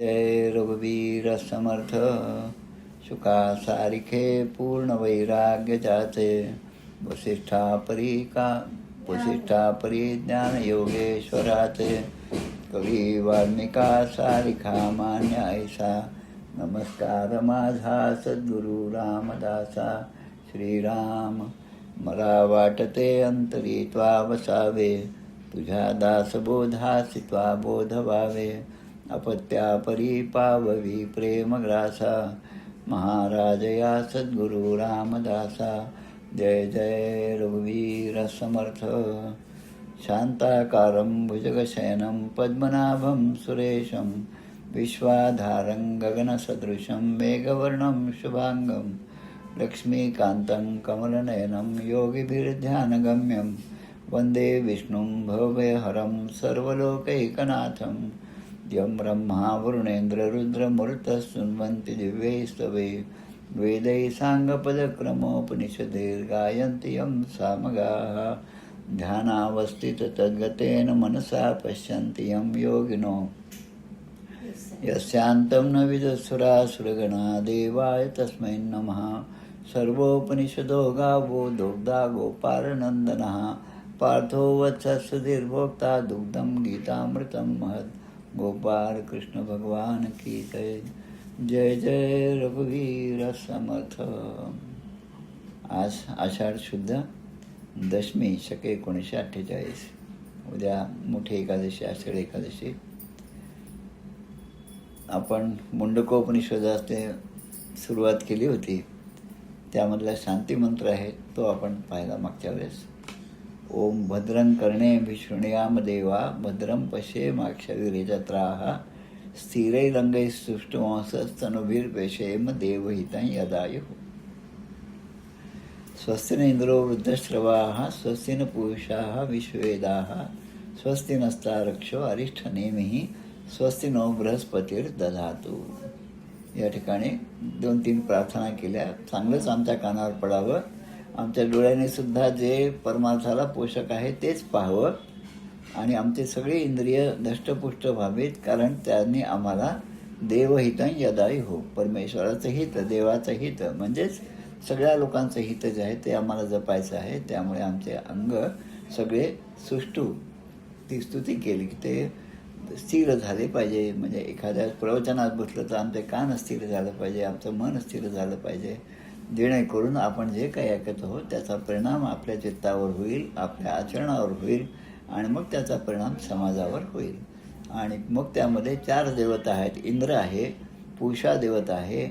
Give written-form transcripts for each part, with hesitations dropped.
जय रघुवीर समर्थ शुका सारिखे पूर्ण वैराग्य जाचे वसिष्ठा परी ज्ञान योगेश्वराचे कवी वाल्मिका सारिखा मान्य ऐसा नमस्कार माझा सद्गुरु रामदासा श्रीराम मला वाटते अंतरी त्वा वसावे तुझ्या दासबोधासी त्वा बोध व्हावे अपत्या परी पाववी प्रेमग्रासा महाराज या सद्गुरु रामदासा जय जय रघुवीर समर्थ शांताकारं भुजगशयनं पद्मनाभं सुरेशं विश्वाधारं गगनसदृशं मेघवर्णं शुभांगं लक्ष्मीकान्तं कमलनयनं योगिभिर्ध्यानगम्यं वन्दे विष्णुं भवभयहरं सर्वलोकैकनाथं यं ब्रह्मा वरुणेन्द्र रुद्रमरुतस्तुन्वन्ति दिव्यैस्तवे वेदैः साङ्गपदक्रमोपनिषदैर्गायन्ति यं सामगाः ध्यानावस्थिततद्गतेन मनसा पश्यन्ति यं योगिनो यस्यान्तं न विदुसुरासुरगणा देवाय तस्मै नमः सर्वोपनिषदो गावो दुग्धा गोपालनन्दनः पार्थो वत्ससुधीर्भोक्ता दुग्धं गीतामृतं महत् गोपाल कृष्ण भगवान की जय जय जय रघुवीर समर्थ। आज आषाढ शुद्ध दशमी शके 1948 उद्या मोठी एकादशी आषाढ एकादशी। आपण मुंडकोपनिषदास ते सुरुवात केली होती, त्यामधला शांती मंत्र आहे तो आपण पाहिला मागच्या वेळेस। ओम भद्रं कर्णेभिः शृणुयाम देवा भद्रं पश्येमाक्षभिर्यजत्राः स्थिरैरङ्गैस्तुष्टुवांसस्तनूभिर्वेशेम देवहितं यदायुः। स्वस्ति न इन्द्रो वृद्धश्रवाः स्वस्ति न पूषाः विश्ववेदाः स्वस्ति नस्तारक्षो अरिष्ठनेमिः स्वस्ति नो बृहस्पतिर्दधातु। या ठिकाणी 2-3 प्रार्थना केल्या। चांगलंच आमच्या कानावर पडावं, आमच्या डोळ्याने सुद्धा जे परमार्थाला पोषक आहे तेच पाहावं आणि आमचे सगळे इंद्रिय धष्टपुष्ट व्हावेत, कारण त्यांनी आम्हाला देवहितं यदायु हो, परमेश्वराचं हित, देवाचं हित म्हणजेच सगळ्या लोकांचं हित जे आहे ते आम्हाला जपायचं आहे। त्यामुळे आमचे अंग सगळे सुष्ठू, ती स्तुती केली की ते स्थिर झाले पाहिजे। म्हणजे एखाद्या प्रवचनात बसलं तर आमचे कान स्थिर झालं पाहिजे, आमचं मन स्थिर झालं पाहिजे, जेणेकरून आपण जे काही ऐकत आहोत त्याचा परिणाम आपल्या चित्तावर होईल, आपल्या आचरणावर होईल आणि मग त्याचा परिणाम समाजावर होईल। आणि मग त्यामध्ये 4 देवता आहेत, इंद्र आहे, पूषा देवता आहे,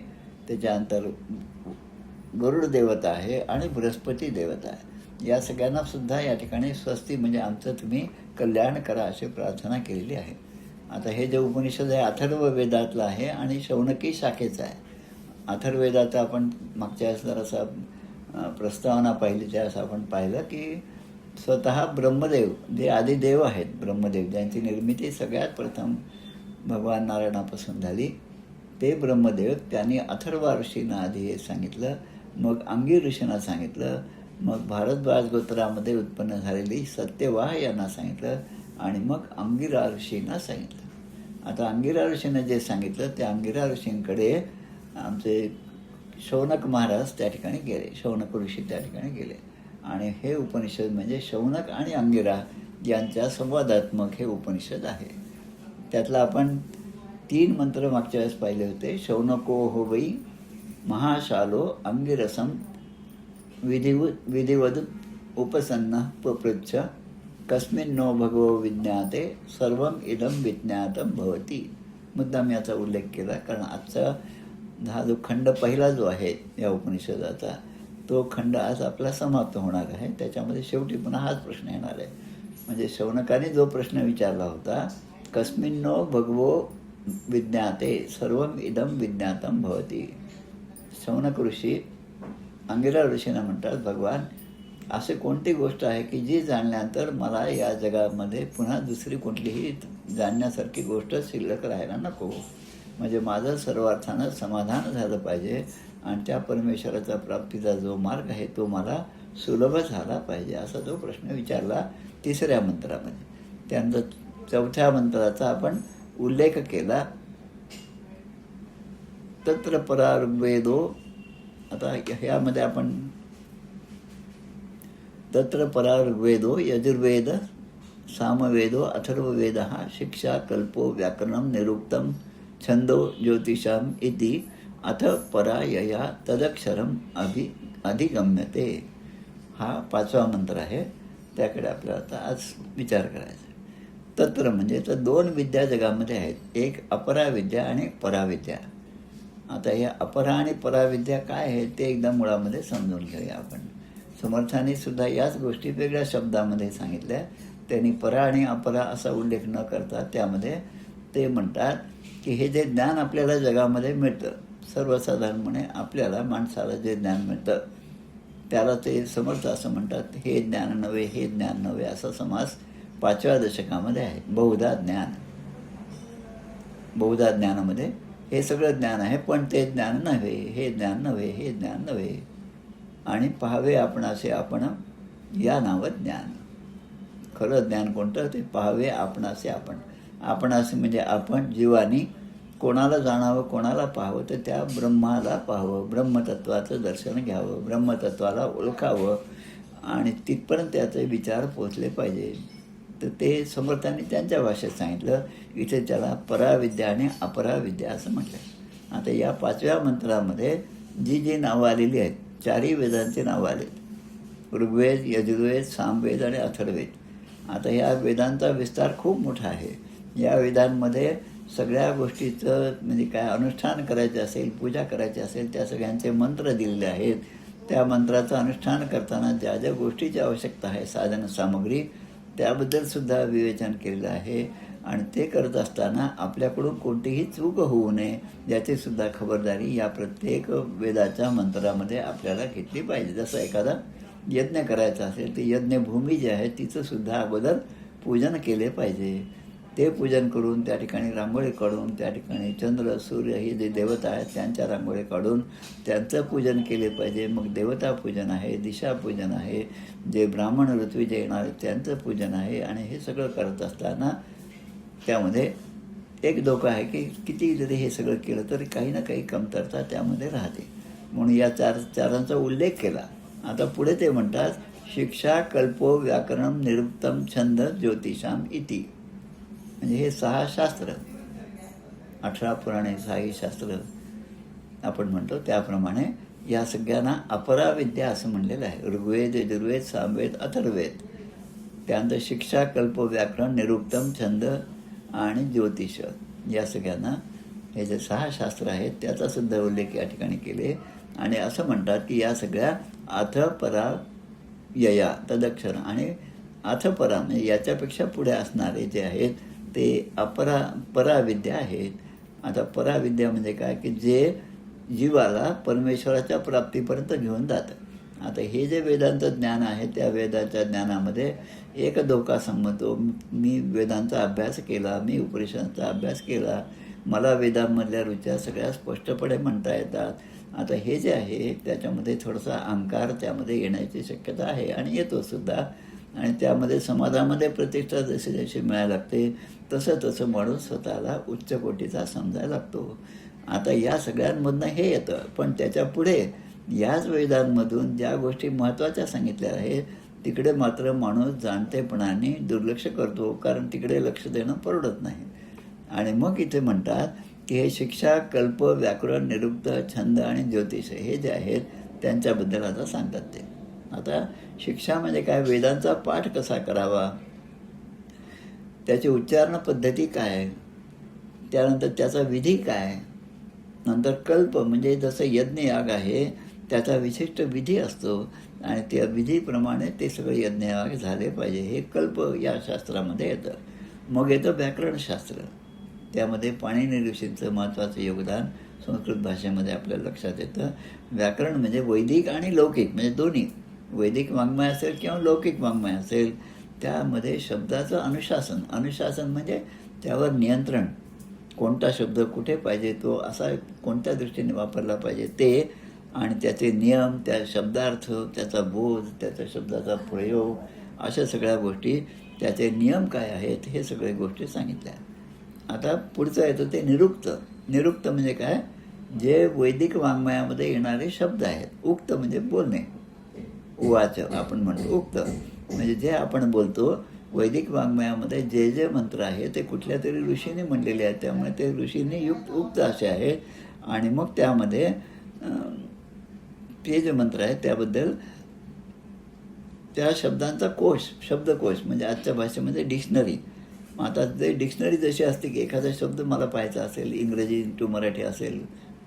त्याच्यानंतर गरुड देवता आहे आणि बृहस्पती देवता आहे। या सगळ्यांना सुद्धा या ठिकाणी स्वस्ती म्हणजे आमचं तुम्ही कल्याण करा अशी प्रार्थना केलेली आहे। आता हे जे उपनिषद आहे अथर्व वेदातलं आहे आणि शौनकी शाखेचं आहे। अथर्ववेदाचा आपण मागच्या जरासा प्रस्तावना पाहिली, त्यास आपण पाहिलं की स्वतः ब्रह्मदेव जे आदिदेव आहेत, ब्रह्मदेव ज्यांची निर्मिती सगळ्यात प्रथम भगवान नारायणापासून झाली, ते ब्रह्मदेव त्यांनी अथर्व ऋषींना आधी हे सांगितलं, मग अंगी ऋषींना सांगितलं, मग भारद्वाज गोत्रामध्ये उत्पन्न झालेली सत्यवाह यांना सांगितलं आणि मग अंगिरा ऋषींना सांगितलं। आता अंगिरा ऋषींना जे सांगितलं त्या अंगिरा ऋषींकडे आमचे शौनक महाराज त्या ठिकाणी गेले, शौनक ऋषी त्या ठिकाणी गेले आणि हे उपनिषद म्हणजे शौनक आणि अंगिरा यांच्या संवादात्मक हे उपनिषद आहे। त्यातला आपण 3 मंत्र मागच्या वेळेस पाहिले होते। शौनको हो वै महाशालो अंगिरसं विधिवद उपसन्न पपृच्छ कस्मिन्नो भगवो विज्ञाते सर्वम इदम विज्ञातं भवती। मुद्दाम याचा उल्लेख केला कारण आजचा हा जो खंड पहिला जो आहे या उपनिषदाचा तो खंड आज आपला समाप्त होणार आहे। त्याच्यामध्ये शेवटी पुन्हा हाच प्रश्न येणार आहे। म्हणजे शौनकाने जो प्रश्न विचारला होता, कस्मिन्नो भगवो विज्ञाते सर्वम इदम विज्ञातं भवती। शौनक ऋषी अंगिरा ऋषींना म्हणतात, भगवान असे कोणती गोष्ट आहे की जी जाणल्यानंतर मला या जगामध्ये पुन्हा दुसरी कुठलीही जाणण्यासारखी गोष्ट शिल्लक राहायला नको। म्हणजे माझं सर्वार्थानं समाधान झालं पाहिजे आणि त्या परमेश्वराचा प्राप्तीचा जो मार्ग आहे तो मला सुलभ झाला पाहिजे, असा जो प्रश्न विचारला 3ऱ्या मंत्रामध्ये। त्यानंतर 4थ्या मंत्राचा आपण उल्लेख केला तत्र परा ऋग्वेदो. आता ह्यामध्ये आपण तत्र परा ऋग्वेदो यजुर्वेद सामवेदो अथर्ववेदः शिक्षा कल्पो व्याकरणं निरुक्तं छंदो ज्योतिषाम इति अथ परा यया तदक्षरम अधिगम्यते. हा 5वा मंत्र आहे. त्याकडे आपल्याला आता आज विचार करायचा. तत्र म्हणजे तर 2 विद्या जगामध्ये आहेत. एक अपराविद्या आणि एक पराविद्या. आता या अपरा आणि पराविद्या काय आहे ते एकदा मुळामध्ये समजून घेऊया आपण. समर्थांनी सुद्धा याच गोष्टी वेगळ्या शब्दामध्ये सांगितल्या. त्यांनी परा आणि अपरा असा उल्लेख न करता त्यामध्ये ते म्हणतात की हे जे ज्ञान आपल्याला जगामध्ये मिळतं, सर्वसाधारणपणे आपल्याला माणसाला जे ज्ञान मिळतं त्याला ते समर्थ असं म्हणतात. हे ज्ञान नव्हे, हे ज्ञान नव्हे असा समास 5व्या दशकामध्ये आहे. बहुधा ज्ञान. बहुधा ज्ञानामध्ये हे सगळं ज्ञान आहे, पण ते ज्ञान नव्हे, हे ज्ञान नव्हे, हे ज्ञान नव्हे. आणि पाहावे आपणासे आपण या नावं ज्ञान. खरं ज्ञान कोणतं ते पाहावे आपणासे आपण. आपणासे म्हणजे आपण जीवानी कोणाला जाणावं, कोणाला पाहावं तर त्या ब्रह्माला पाहावं, ब्रह्मतत्वाचं दर्शन घ्यावं, ब्रह्मतत्वाला ओळखावं आणि तिथपर्यंत त्याचे विचार पोचले पाहिजे. तर ते समर्थांनी त्यांच्या भाषेत सांगितलं. इथे त्याला पराविद्या आणि अपराविद्या असं म्हटलं. आता या 5व्या मंत्रामध्ये जी जी नावं आलेली आहेत, 4ही वेदांचे नावं आलेत. ऋग्वेद, यजुर्वेद, सामवेद आणि अथर्ववेद. आता ह्या वेदांचा विस्तार खूप मोठा आहे. या वेदांमध्ये सगळ्या गोष्टीचं म्हणजे काय अनुष्ठान करायचं असेल, पूजा करायची असेल, त्या सगळ्यांचे मंत्र दिलेले आहेत. त्या मंत्राचं अनुष्ठान करताना ज्या ज्या गोष्टीची आवश्यकता आहे, साधन सामग्री, त्याबद्दलसुद्धा विवेचन केलेलं आहे. आणि ते करत असताना आपल्याकडून कोणतीही चूक होऊ नये याचीसुद्धा खबरदारी या प्रत्येक वेदाच्या मंत्रामध्ये आपल्याला घेतली पाहिजे. जसं एखादा यज्ञ करायचा असेल तर यज्ञभूमी जी आहे तिचंसुद्धा अगोदर पूजन केले पाहिजे. ते पूजन करून त्या ठिकाणी रांगोळी काढून, त्या ठिकाणी चंद्र सूर्य ही जे देवता आहेत त्यांच्या रांगोळी काढून त्यांचं पूजन केले पाहिजे. मग देवता पूजन आहे, दिशा पूजन आहे, जे ब्राह्मण ऋत्विज येणार आहेत त्यांचं पूजन आहे. आणि हे सगळं करत असताना त्यामध्ये एक धोका आहे की किती जरी हे सगळं केलं तरी काही ना काही कमतरता त्यामध्ये राहते. म्हणून या चारांचा उल्लेख केला. आता पुढे ते म्हणतात शिक्षा कल्पो व्याकरणम निरुक्तम छंद ज्योतिषाम इति. म्हणजे हे 6 शास्त्र, 18 पुराणे, 6ही शास्त्र आपण म्हणतो त्याप्रमाणे या सगळ्यांना अपराविद्या असं म्हणलेलं आहे. ऋग्वेद, यजुर्वेद, सामवेद, अथर्ववेद. त्यानंतर शिक्षा कल्प व्याकरण निरुक्तम छंद आणि ज्योतिष या सगळ्यांना हे जे 6 शास्त्र आहेत त्याचा सुद्धा उल्लेख या ठिकाणी केले. आणि असं म्हणतात की या सगळ्या अथ परा यया तदक्षर आणि अथ परा म्हणजे याच्यापेक्षा पुढे असणारे जे आहेत ते पराविद्या आहेत. आता पराविद्या म्हणजे काय की जे जीवाला परमेश्वराच्या प्राप्तीपर्यंत घेऊन जातं. आता हे जे वेदांचं ज्ञान आहे त्या वेदाच्या ज्ञानामध्ये एक धोका संबंधतो. मी वेदांचा अभ्यास केला, मी उपनिषदांचा अभ्यास केला, मला वेदांमधल्या रुच्या सगळ्या स्पष्टपणे म्हणता येतात. आता हे जे आहे त्याच्यामध्ये थोडासा अहंकार त्यामध्ये येण्याची शक्यता आहे आणि येतोसुद्धा. आणि त्यामध्ये समाजामध्ये प्रतिष्ठा जशी जशी मिळायला लागते तसं तसं माणूस स्वतःला उच्च कोटीचा समजायला लागतो. आता या सगळ्यांमधनं हे येतं. पण त्याच्या पुढे याच वेदांमधून ज्या गोष्टी महत्त्वाच्या सांगितल्या आहेत तिकडे मात्र माणूस जाणतेपणाने दुर्लक्ष करतो, कारण तिकडे लक्ष देणं परवडत नाही. आणि मग इथे म्हणतात की हे शिक्षा कल्प व्याकरण निरुक्त छंद आणि ज्योतिष हे जे आहेत त्यांच्याबद्दल आता सांगतात ते. आता शिक्षा म्हणजे काय, वेदांचा पाठ कसा करावा, त्याची उच्चारण पद्धती काय, त्यानंतर त्याचा विधी काय, नंतर कल्प म्हणजे जसं यज्ञयाग आहे त्याचा विशिष्ट विधी असतो आणि त्या विधीप्रमाणे ते सगळे यज्ञयाग झाले पाहिजे. हे कल्प या शास्त्रामध्ये येतं. मग येतं व्याकरणशास्त्र. त्यामध्ये पाणिनी ऋषींचं महत्त्वाचं योगदान संस्कृत भाषेमध्ये आपल्याला लक्षात येतं. व्याकरण म्हणजे वैदिक आणि लौकिक म्हणजे दोन्ही, वैदिक वाङ्मय असेल किंवा लौकिक वाङ्मय असेल त्यामध्ये शब्दाचं अनुशासन. अनुशासन म्हणजे त्यावर नियंत्रण, कोणता शब्द कुठे पाहिजे, तो असा कोणत्या दृष्टीने वापरला पाहिजे ते, आणि त्याचे नियम, त्या शब्दार्थ, त्याचा बोध, त्याच्या शब्दाचा प्रयोग, अशा सगळ्या गोष्टी, त्याचे नियम काय आहेत हे सगळ्या गोष्टी सांगितल्या. आता पुढचं येतं ते निरुक्त. निरुक्त म्हणजे काय, जे वैदिक वाङ्मयामध्ये येणारे शब्द आहेत. उक्त म्हणजे बोलणे, उवाच आपण म्हणतो उक्त म्हणजे जे आपण बोलतो. वैदिक वाङ्मयामध्ये जे जे मंत्र आहे ते कुठल्या तरी ऋषीने म्हणलेले आहेत, त्यामुळे ते ऋषीने उक्त असे आहेत. आणि मग त्यामध्ये ते जे मंत्र आहेत त्याबद्दल त्या शब्दांचा कोश, शब्दकोश म्हणजे आजच्या भाषेमध्ये डिक्शनरी. आता ते डिक्शनरी जशी असते की एखादा शब्द मला पाहायचा असेल, इंग्रजी टू मराठी असेल,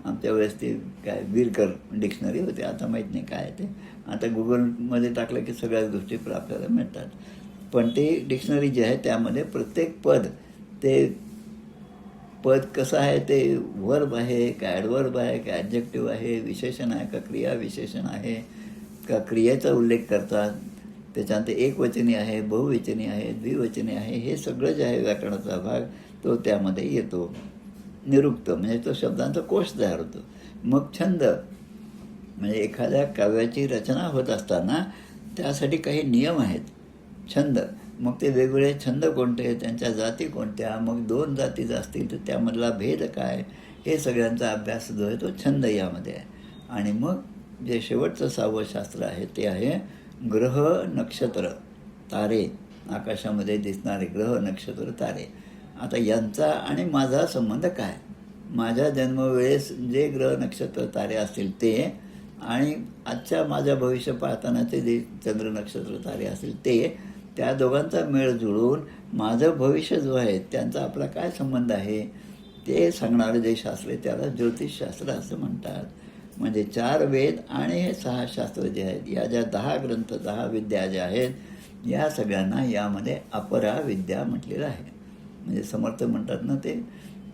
आमच्या वेळेस ते काय विरकर डिक्शनरी होते, आता माहीत नाही काय ते. आता गुगलमध्ये टाकलं की सगळ्याच गोष्टी आपल्याला मिळतात. पण ते डिक्शनरी जे आहे त्यामध्ये प्रत्येक पद, ते पद कसं आहे, ते वर्ब आहे का ॲडवर्ब आहे का ॲडजेक्टिव्ह आहे, विशेषण आहे का क्रिया विशेषण आहे का क्रियेचा उल्लेख करतात, त्याच्यानंतर एकवचनी आहे, बहुवचनी आहे, द्विवचनी आहे, हे सगळं जे आहे व्याकरणाचा भाग तो त्यामध्ये येतो. निरुक्त म्हणजे तो शब्दांचा कोश तयार होतो. मग छंद म्हणजे एखाद्या काव्याची रचना होत असताना त्यासाठी काही नियम आहेत. छंद, मग ते वेगवेगळे छंद कोणते, त्यांच्या जाती कोणत्या, मग 2 जाती असतील तर त्यामधला भेद काय, हे सगळ्यांचा अभ्यास जो आहे तो छंद यामध्ये आहे. आणि मग जे शेवटचं 6वं शास्त्र आहे ते आहे ग्रह नक्षत्र तारे, आकाशामध्ये दिसणारे ग्रह नक्षत्र तारे. आता यांचा आणि माझा संबंध काय, माझ्या जन्मवेळेस जे ग्रह नक्षत्र तारे असतील ते आणि आजच्या माझ्या भविष्य पाहतानाचे जे चंद्र नक्षत्र तारे असतील ते, त्या दोघांचा मेळ जुळून माझं भविष्य जो आहे त्यांचा आपला काय संबंध आहे ते सांगणारं जे शास्त्र आहे त्याला ज्योतिषशास्त्र असं म्हणतात. म्हणजे 4 वेद आणि हे 6 शास्त्र जे आहेत, या ज्या 10 ग्रंथ 10 विद्या ज्या आहेत या सगळ्यांना यामध्ये अपरा विद्या म्हटलेलं आहे. म्हणजे समर्थ म्हणतात ना ते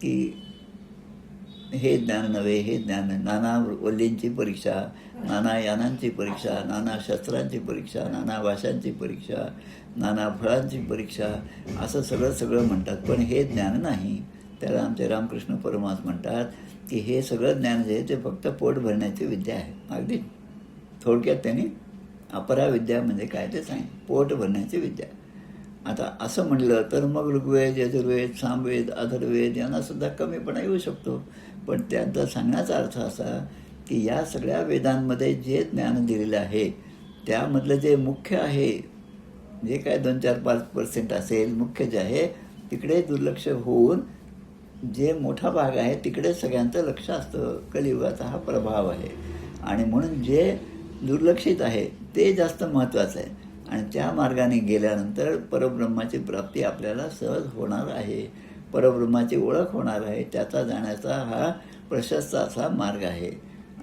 की हे ज्ञान नव्हे, हे ज्ञान, नाना वल्लींची परीक्षा, नाना यानांची परीक्षा, नाना शस्त्रांची परीक्षा, नाना भाषांची परीक्षा, नाना फळांची परीक्षा, असं सगळं म्हणतात. पण हे ज्ञान नाही. त्याला आमचे रामकृष्ण परमहंस म्हणतात की हे सगळं ज्ञान जे आहे ते फक्त पोट भरण्याची विद्या आहे. अगदी थोडक्यात त्यांनी अपरा विद्या म्हणजे काय ते सांग, पोट भरण्याची विद्या. आता असं म्हणलं तर मग ऋग्वेद, यजुर्वेद, सामवेद, अथर्ववेद यांनासुद्धा कमीपणा येऊ शकतो. पण त्यांचा सांगण्याचा अर्थ असा की या सगळ्या वेदांमध्ये जे ज्ञान दिलेलं आहे त्यामधलं जे मुख्य आहे, जे काय 2-4-5% असेल, मुख्य जे आहे तिकडे दुर्लक्ष होऊन जे मोठा भाग आहे तिकडे सगळ्यांचं लक्ष असतं. कलियुगाचा हा प्रभाव आहे आणि म्हणून जे दुर्लक्षित आहे ते जास्त महत्त्वाचं आहे. आणि त्या मार्गाने गेल्यानंतर परब्रह्माची प्राप्ती आपल्याला सहज होणार आहे, परब्रह्माची ओळख होणार आहे. त्याचा जाण्याचा हा प्रशस्त असा मार्ग आहे.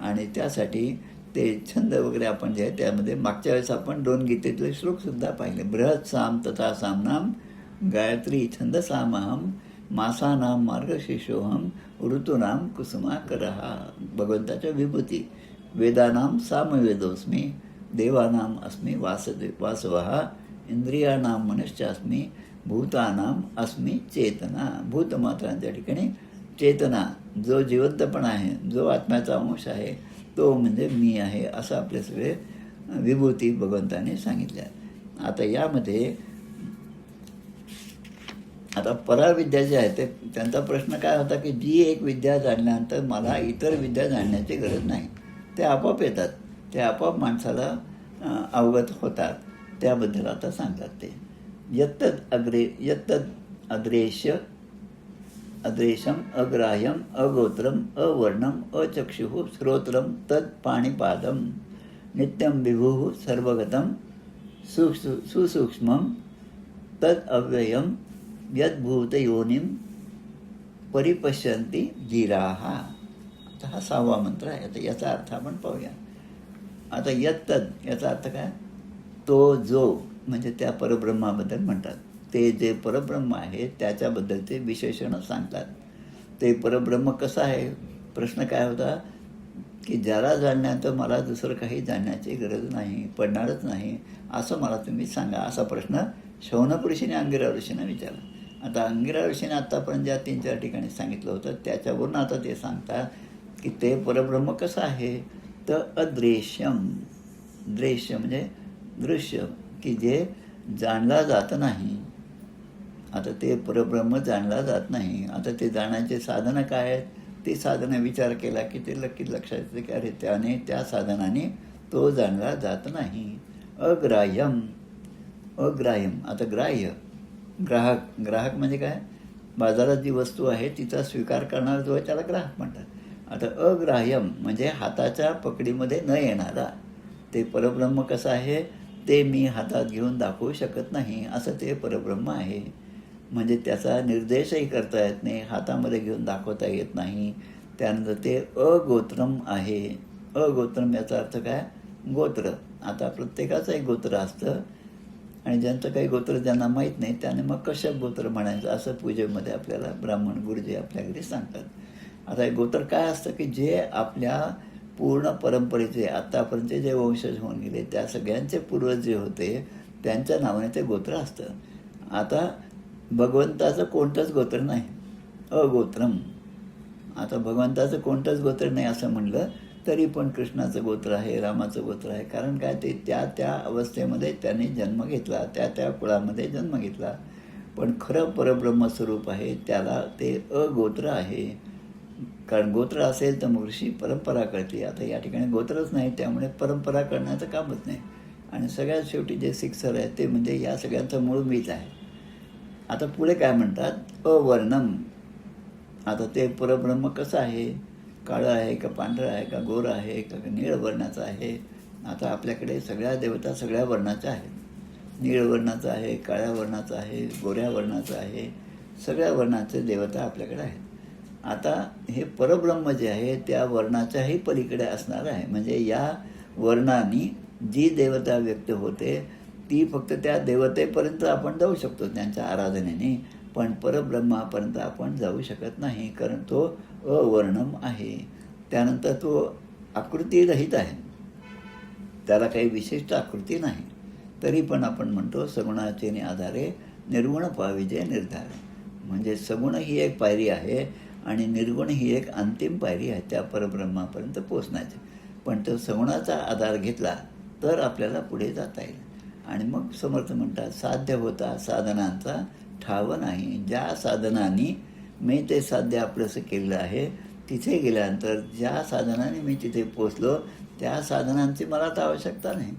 आणि त्यासाठी ते छंद वगैरे आपण जे आहे त्यामध्ये मागच्या वेळेस आपण 2 गीतेतले श्लोकसुद्धा पाहिले. बृहत् साम तथा सामनाम गायत्री छंद सामहम मासानाम मार्गशीर्षोहम ऋतूनाम कुसुमाकरहा. भगवंताच्या विभूती. वेदानाम सामवेदोस्मी, देवानाम अस्मी वासवः, इंद्रियानां मनश्चास्मी, भूतानाम अस्मी चेतना. भूतमात्रांच्या ठिकाणी चेतना, जो जिवंतपणा आहे, जो आत्म्याचा अंश आहे तो म्हणजे मी आहे, असं आपले सगळे विभूती भगवंताने सांगितल्या. आता यामध्ये आता पराविद्या जी आहे ते त्यांचा प्रश्न काय होता की जी एक विद्या जाणल्यानंतर मला इतर विद्या जाणण्याची गरज नाही, ते आपोआप येतात, ते आपोआप माणसाला अवगत होतात. त्याबद्दल आता सांगतात ते यत्तद अद्रेशम अग्राह्यम अगोत्रम अवर्णम अचक्षुः श्रोत्रम तत् पाणिपादम नित्यं विभुः सर्वगतं सुसूक्ष्मं तद अव्ययम यद्भूतयोनिं परिपश्यन्ति धीराः. आता हा 6वा मंत्र आहे. आता याचा अर्थ आपण पाहूया. आता यत्तद याचा अर्थ काय, तो जो म्हणजे त्या परब्रह्माबद्दल म्हणतात. ते जे परब्रह्म आहे त्याच्याबद्दलचे विशेषणं सांगतात. ते परब्रह्म कसं आहे, प्रश्न काय होता की ज्याला जाणण्यात मला दुसरं काही जाणण्याची गरज नाही, पडणारच नाही, असं मला तुम्ही सांगा, असा प्रश्न शौनक ऋषीने अंगिरा ऋषींना विचारला. आता अंगिरा ऋषीने आत्तापर्यंत ज्या 3-4 ठिकाणी सांगितलं होतं त्याच्यावरून आता ते सांगतात की ते परब्रह्म कसं आहे, तर अदृश्यम. दृश्य म्हणजे दृश्य की जे जाणला जात नाही. आता ते परब्रह्म जाणला जात नाही. आता ते जाण्याचे साधनं काय आहेत, ती साधना विचार केला की ते लक्षात येते की अरे त्याने त्या साधनाने तो जाणला जात नाही. अग्राह्यम. अग्राह्यम. आता ग्राह्य, ग्राहक म्हणजे काय? बाजारात जी वस्तू आहे तिचा स्वीकार करणारा जो आहे त्याला ग्राहक म्हणतात. आता अग्राह्यम म्हणजे हाताच्या पकडीमध्ये न येणारा ते परब्रह्म कसं आहे ते मी हातात घेऊन दाखवू शकत नाही, असं ते परब्रह्म आहे. म्हणजे त्याचा निर्देशही करता येत नाही, हातामध्ये घेऊन दाखवता येत नाही. त्यानंतर ते अगोत्रम आहे. अगोत्रम याचा अर्थ काय? गोत्र. आता प्रत्येकाचं एक गोत्र असतं आणि ज्यांचं काही गोत्र ज्यांना माहीत नाही त्याने मग कश्यप गोत्र म्हणायचं असं पूजेमध्ये आपल्याला ब्राह्मण गुरुजी आपल्या घरी सांगतात. आता हे गोत्र काय असतं की जे आपल्या पूर्ण परंपरेचे आत्तापर्यंत जे वंशज होऊन गेले त्या सगळ्यांचे पूर्वज जे होते त्यांच्या नावाने ते गोत्र असतं. आता भगवंताचं कोणतंच गोत्र नाही, अगोत्रम. आता भगवंताचं कोणतंच गोत्र नाही असं म्हणलं तरी पण कृष्णाचं गोत्र आहे, रामाचं गोत्र आहे. कारण काय ते त्या त्या अवस्थेमध्ये त्यांनी जन्म घेतला, त्या त्या कुळामध्ये जन्म घेतला. पण खरं परब्रह्मस्वरूप आहे त्याला ते अगोत्र आहे. कारण गोत्र असेल तर मग ऋषी परंपरा करते. आता या ठिकाणी गोत्रच नाही त्यामुळे परंपरा करण्याचं कामच नाही. आणि सगळ्यात शेवटी जे शिक्षर आहे ते म्हणजे या सगळ्यांचं मूळ मीच आहे. आता पुढे काय म्हणतात? अवर्णम. आता ते परब्रह्म कसं आहे? काळं आहे का पांढरं आहे का गोरं आहे का निळ वर्णाचं आहे? आता आपल्याकडे सगळ्या देवता सगळ्या वर्णाच्या आहेत. निळ वर्णाचं आहे, काळ्या वर्णाचं आहे, गोऱ्या वर्णाचं आहे, सगळ्या वर्णाचे देवता आपल्याकडे आहेत. आता हे परब्रह्म जे आहे त्या वर्णाच्याही पलीकडे असणार आहे. म्हणजे या वर्णाने जी देवता व्यक्त होते ती फक्त त्या देवतेपर्यंत आपण जाऊ शकतो त्यांच्या आराधनेने, पण परब्रह्मापर्यंत आपण जाऊ शकत नाही कारण तो अवर्णम आहे. त्यानंतर तो आकृतीरहित आहे, त्याला काही विशिष्ट आकृती नाही. तरी पण आपण म्हणतो सगुणाचे आधारे निर्गुण पाविजे निर्धार. म्हणजे सगुण ही एक पायरी आहे आणि निर्गुण ही एक अंतिम पायरी आहे त्या परब्रह्मापर्यंत पोचण्याची. पण तो सगुणाचा आधार घेतला तर आपल्याला पुढे जाता येईल. आणि मग समर्थ म्हणतात साध्य होता साधनांचा ठाव नाही. ज्या साधनांनी मी ते साध्य आपलंसं केलेलं आहे तिथे गेल्यानंतर ज्या साधनाने मी तिथे पोचलो त्या साधनांची मला आता आवश्यकता नाही.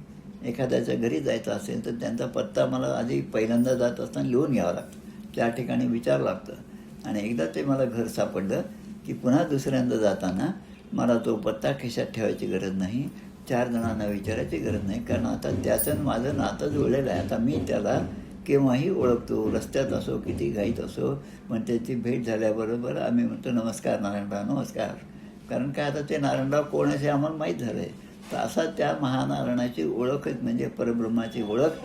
एखाद्याच्या घरी जायचं असेल तर त्यांचा पत्ता मला आधी पहिल्यांदा जात असताना लिहून घ्यावा लागतं, त्या ठिकाणी विचारावं लागतं. आणि एकदा ते मला घर सापडलं की पुन्हा दुसऱ्यांदा जाताना मला तो पत्ता खिशात ठेवायची गरज नाही, 4 जणांना विचारायची गरज नाही. कारण आता त्याचं माझं नातं जुळलेलं आहे. आता मी त्याला केव्हाही ओळखतो, रस्त्यात असो किती घाईत असो. पण त्याची भेट झाल्याबरोबर आम्ही म्हणतो नमस्कार नारायणराव, नमस्कार. कारण काय आता ते नारायणराव कोण असे आम्हाला माहीत झालं आहे. तर असा त्या महानारायणाची ओळख म्हणजे परब्रह्माची ओळख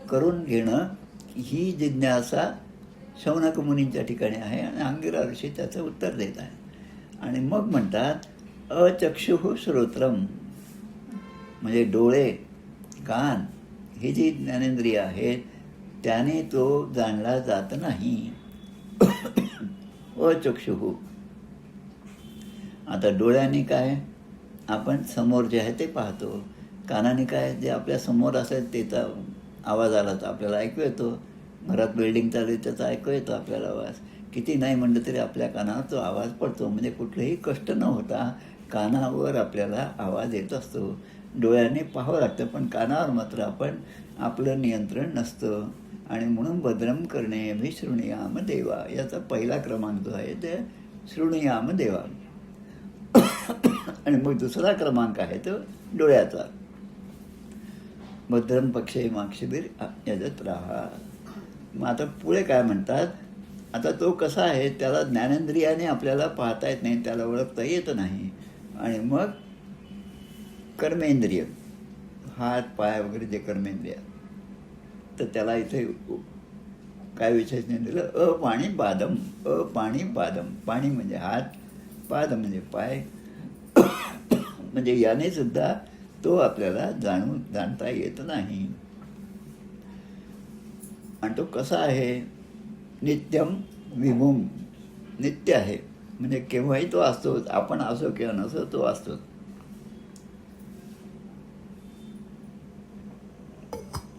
करून घेणं ही जिज्ञासा शौनक मुनींच्या ठिकाणी आहे आणि अंगिरा ऋषी त्याचं उत्तर देत आहे. आणि मग म्हणतात अचक्षुः श्रोत्रम. म्हणजे डोळे, कान ही जी ज्ञानेंद्रिय आहेत त्याने तो जाणला जात नाही. अचक्षुः. आता डोळ्याने काय आपण समोर जे आहे ते पाहतो, कानाने काय जे आपल्या समोर असेल त्याचा आवाज आला तर आपल्याला ऐकू येतो. घरात बिल्डिंग चालू आहे त्याचा ऐकू येतो आपल्याला आवाज. किती नाही म्हटलं तरी आपल्या कानावर तो आवाज पडतो. म्हणजे कुठलेही कष्ट न होता कानावर आपल्याला आवाज येत असतो. डोळ्याने पाहावं लागतं पण कानावर मात्र आपण आपलं नियंत्रण नसतं. आणि म्हणून भद्रम करणे विशृणुयाम देवा याचा पहिला क्रमांक जो आहे ते शृणुयाम देवा. आणि मग दुसरा क्रमांक आहे तो डोळ्याचा. भद्रम पक्षे माक्षिबीर यजत राहा. मग आता पुढे काय म्हणतात? आता तो कसा आहे त्याला ज्ञानेंद्रियाने आपल्याला पाहता येत नाही, त्याला ओळखता येत नाही. आणि मग कर्मेंद्रिय, हात पाय वगैरे जे कर्मेंद्रिय तर त्याला इथे काय विशेष नाही दिलं? अपाणी पादम. अपाणी पादम. पाणी म्हणजे हात, पाद म्हणजे पाय. म्हणजे याने सुद्धा तो आपल्याला जाणता येत नाही. आणि तो कसा आहे? नित्यम विभुम. नित्य आहे म्हणजे केव्हाही तो असतो. आपण असो किंवा नसो तो असतो.